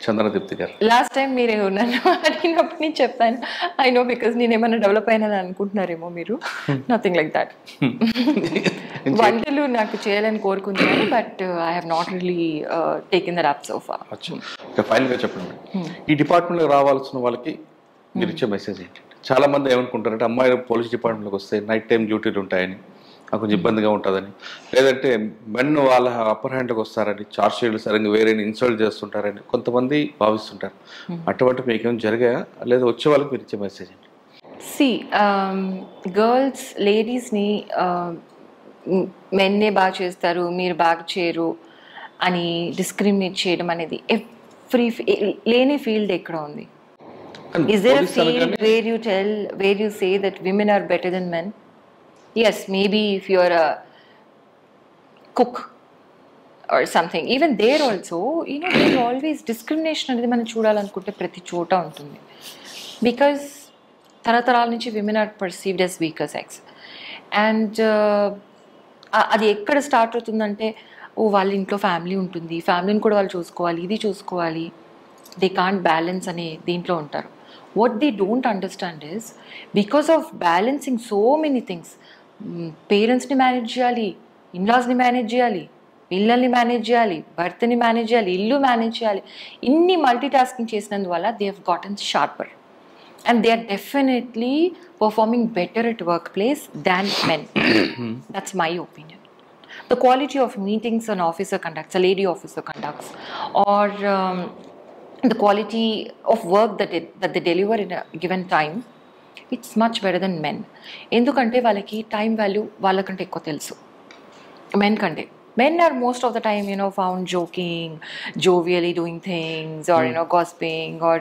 చంద్రదీప్తి గారు? లాస్ట్ టైం మీరు నన్ను అడిగినప్పుడు నేను చెప్పాను, ఐ నో, బికాస్ నేను ఏమైనా డెవలప్ అయినా అనుకుంటున్నారేమో మీరు. Nothing like that. వంటలు నాకు చేయాలని కోరుకుంటున్నాను, but I have not really taken that up so far. ఫైనల్గా చెప్పండి, ఈ డిపార్ట్మెంట్లోకి రావాల్సిన వాళ్ళకి మీరు ఇచ్చే మెసేజ్ ఏంటి? చాలా మంది ఏమనుకుంటారంటే అమ్మాయిలు పోలీస్ డిపార్ట్మెంట్లోకి వస్తే నైట్ టైం డ్యూటీలు ఉంటాయని, కొంచెం ఇబ్బందిగా ఉంటుందని, లేదంటే మెన్ వాళ్ళ అప్పర్ హ్యాండ్లోకి వస్తారని, చార్జ్ షీట్లు సరిగ్గా వేరే ఇన్సల్ట్ చేస్తుంటారని కొంతమంది భావిస్తుంటారు. అటువంటి మీకేం జరిగాయా, లేదా వచ్చే వాళ్ళకి మీరు ఇచ్చే మెసేజ్ ఏంటి? గర్ల్స్, లేడీస్ని మెన్నే బాగా చేస్తారు, మీరు బాగా చేయరు అని డిస్క్రిమినేట్ చేయడం అనేది లేని ఫీల్డ్ ఎక్కడ ఉంది? Is there a field where you say that women are better than men? Yes, maybe if you're a cook or something. Even there also, there's always discrimination అనేది మనం చూడాలనుకుంటే ప్రతి చోట ఉంటుంది. Because తరతరాల నుంచి women are perceived as weaker sex. And అది ఎక్కడ స్టార్ట్ అవుతుందంటే, వాళ్ళ ఇంట్లో ఫ్యామిలీ ఉంటుంది, ఫ్యామిలీని కూడా వాళ్ళు చూసుకోవాలి, ఇది చూసుకోవాలి, దే కాంట్ బ్యాలెన్స్ అనే దీంట్లో ఉంటారు. What they don't understand is because of balancing so many things, పేరెంట్స్ని మేనేజ్ చేయాలి, ఇన్లాస్ని మేనేజ్ చేయాలి, పిల్లల్ని మేనేజ్ చేయాలి, భర్తని మేనేజ్ చేయాలి, ఇల్లు మేనేజ్ చేయాలి, ఇన్ని మల్టీ టాస్కింగ్ చేసినందువల్ల they have gotten sharper and they are definitely performing better at workplace than men. That's my opinion. The quality of meetings an officer conducts, a lady officer conducts, or the quality of work that they deliver in a given time, it's much better than men. ఎందుకంటే వాళ్ళకి time value వాళ్ళకంటే ఎక్కువ తెలుసు men కంటే. Men are most of the time, found joking, jovially doing things, or, gossiping, or,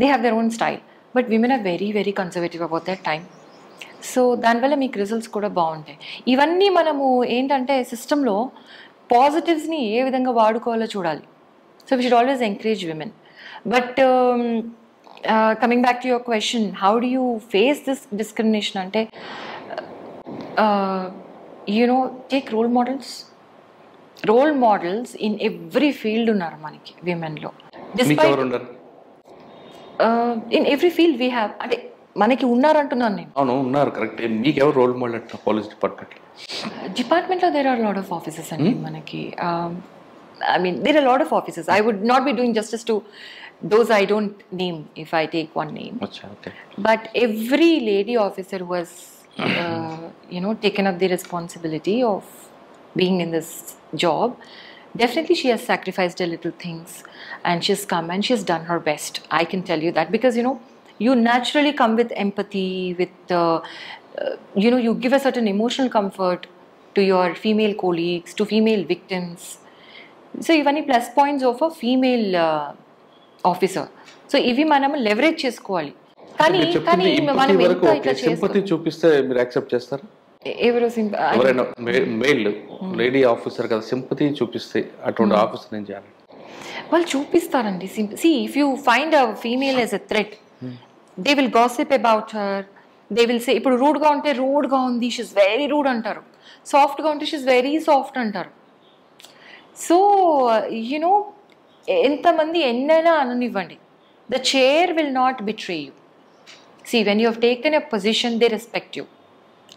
they have their own style. But women are very, very conservative about their time. So దానివల్ల మీకు results కూడా బాగుంటాయి. ఇవన్నీ మనము ఏంటంటే సిస్టంలో పాజిటివ్స్ని ఏ విధంగా వాడుకోవాలో చూడాలి. So we should always encourage women. But coming back to your question, how do you face this discrimination అంటే, take role models. Role models in every field ఉన్నారు మనకి విమెన్లో. In every field we have, అంటే మనకి ఉన్నారంటున్నాను నేను. అవును, ఉన్నారు, కరెక్ట్. మీకు ఎవరు రోల్ మోడల్ అంటే పోలీస్ డిపార్ట్మెంట్లో there are lot of offices అండి మనకి. I mean, there are a lot of offices. I would not be doing justice to those I don't name if I take one name. Okay. But every lady officer who has, taken up the responsibility of being in this job, definitely she has sacrificed a little things, and she's come and she's done her best. I can tell you that because, you naturally come with empathy, with, you give a certain emotional comfort to your female colleagues, to female victims. So ఇవన్నీ plus points of a female officer. So ఇవి మనం leverage చేసుకోవాలి. కానీ మనం ఎంత ఇట్లా sympathy చూపిస్తే మీరు యాక్సెప్ట్ చేస్తారా? ఎవరు ఎవరైనా మేల్ లేడీ ఆఫీసర్ కదా, సింపతి చూపిస్తే అటువంటి ఆఫీసర్ ఏం చేయాలి? వాళ్ళు చూపిస్తారండి. See if you find a female as a threat, they will gossip about her. They will say, ఇప్పుడు రూడ్గా ఉంటే రూడ్గా ఉంది, షీస్ వెరీ రూడ్ అంటారు. సాఫ్ట్గా ఉంటే షీస్ వెరీ సాఫ్ట్ అంటారు. సో ఎంతమంది ఎన్నైనా అననివ్వండి, the chair will not betray you. See when you have taken a position, they respect you.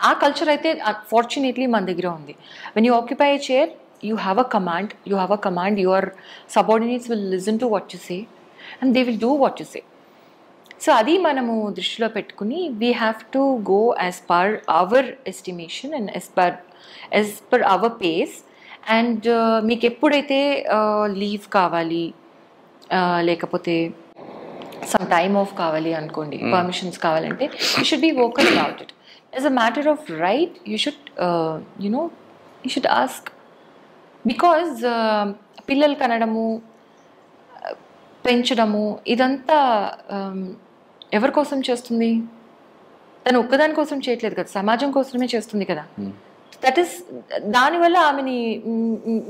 ఆ కల్చర్ అయితే ఫార్చునేట్లీ మన దగ్గర ఉంది. When you occupy a chair, you have a command, your subordinates will listen to what you say and they will do what you say. So అది మనము దృష్టిలో పెట్టుకుని we have to go as per hour estimation and as per our pace. And మీకు ఎప్పుడైతే leave కావాలి, లేకపోతే some time of కావాలి అనుకోండి, పర్మిషన్స్ కావాలంటే you should be vocal about it. As a matter of right you should ask. Because పిల్లలు కనడము, పెంచడము, ఇదంతా ఎవరి కోసం చేస్తుంది? తను ఒక్కదాని కోసం చేయట్లేదు కదా, సమాజం కోసమే చేస్తుంది కదా. దట్ ఈస్, దానివల్ల ఆమెని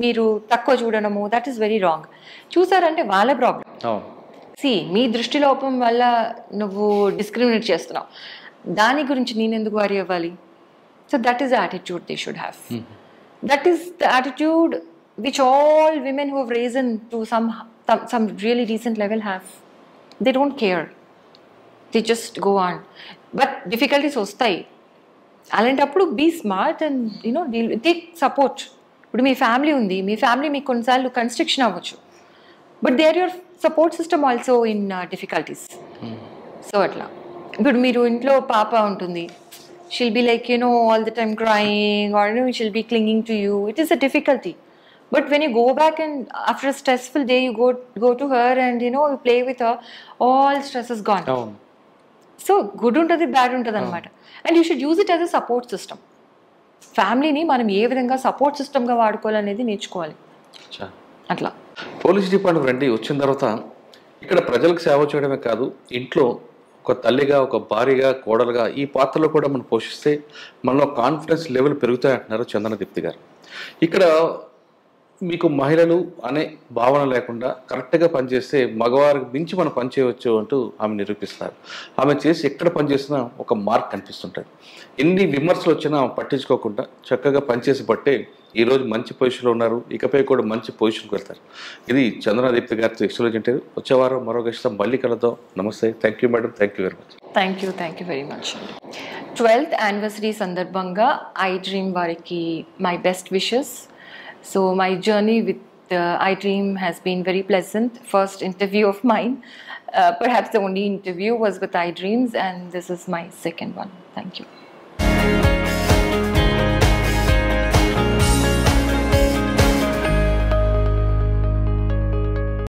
మీరు తక్కువ చూడడము, దట్ ఈస్ వెరీ రాంగ్. చూసారంటే వాళ్ళ ప్రాబ్లం. సి మీ దృష్టిలోపం వల్ల నువ్వు డిస్క్రిమినేట్ చేస్తున్నావు, దాని గురించి నేను ఎందుకు వరీ అవ్వాలి? So that is the attitude they should have. That is the attitude which all women who have reason to some really decent level have. They don't care, they just go on. But difficulties వస్తాయి. అలాంటప్పుడు be smart and take support. ఇప్పుడు మీ family ఉంది, మీ family మీకు కొన్నిసార్లు construction అవ్వచ్చు, but they are your support system also in difficulties. So అట్లా ఇప్పుడు మీరు ఇంట్లో పాప ఉంటుంది, she'll be like all the time crying, or she'll be clinging to you. It is a difficulty. But when you go back and after a stressful day, you go to her and you play with her, all stress is gone. So good untadi, bad untadi anamata. And you should use it as a support system. Family ni manam ఏ విధంగా support system గా వాడుకోవాలనేది నేర్చుకోవాలి. అట్లా police department రండి వచ్చిన తర్వాత ఇక్కడ ప్రజలకు సేవ చేయడమే కాదు, ఇంట్లో ఒక తల్లిగా, ఒక భార్యగా, కోడలుగా ఈ పాత్రలో కూడా మనం పోషిస్తే మనలో కాన్ఫిడెన్స్ లెవెల్ పెరుగుతాయి అంటున్నారు చందన దీప్తి గారు. ఇక్కడ మీకు మహిళలు అనే భావన లేకుండా కరెక్ట్గా పనిచేస్తే మగవారికి మించి మనం పనిచేయవచ్చు అంటూ ఆమె నిరూపిస్తారు. ఆమె చేసి ఎక్కడ పనిచేసినా ఒక మార్క్ కనిపిస్తుంటుంది. ఎన్ని విమర్శలు వచ్చినా ఆమె పట్టించుకోకుండా చక్కగా పనిచేసి బట్టే ఈరోజు మంచి పొజిషన్లో ఉన్నారు. ఇకపై కూడా మంచి పొజిషన్కి వెళ్తారు. ఇది చందనాదీప్తి గారితో ఎక్స్క్లూజివ్ ఇంటర్వ్యూ. వచ్చే వారం మరో గెస్ట్తో మళ్ళీ కలుద్దాం. నమస్తే. Thank you madam. Thank you very much. Thank you very much. 12th anniversary సందర్భంగా ఐ డ్రీమ్ వారికి my best wishes. So my journey with iDream has been very pleasant. First interview of mine, perhaps the only interview was with iDreams, and this is my second one. Thank you.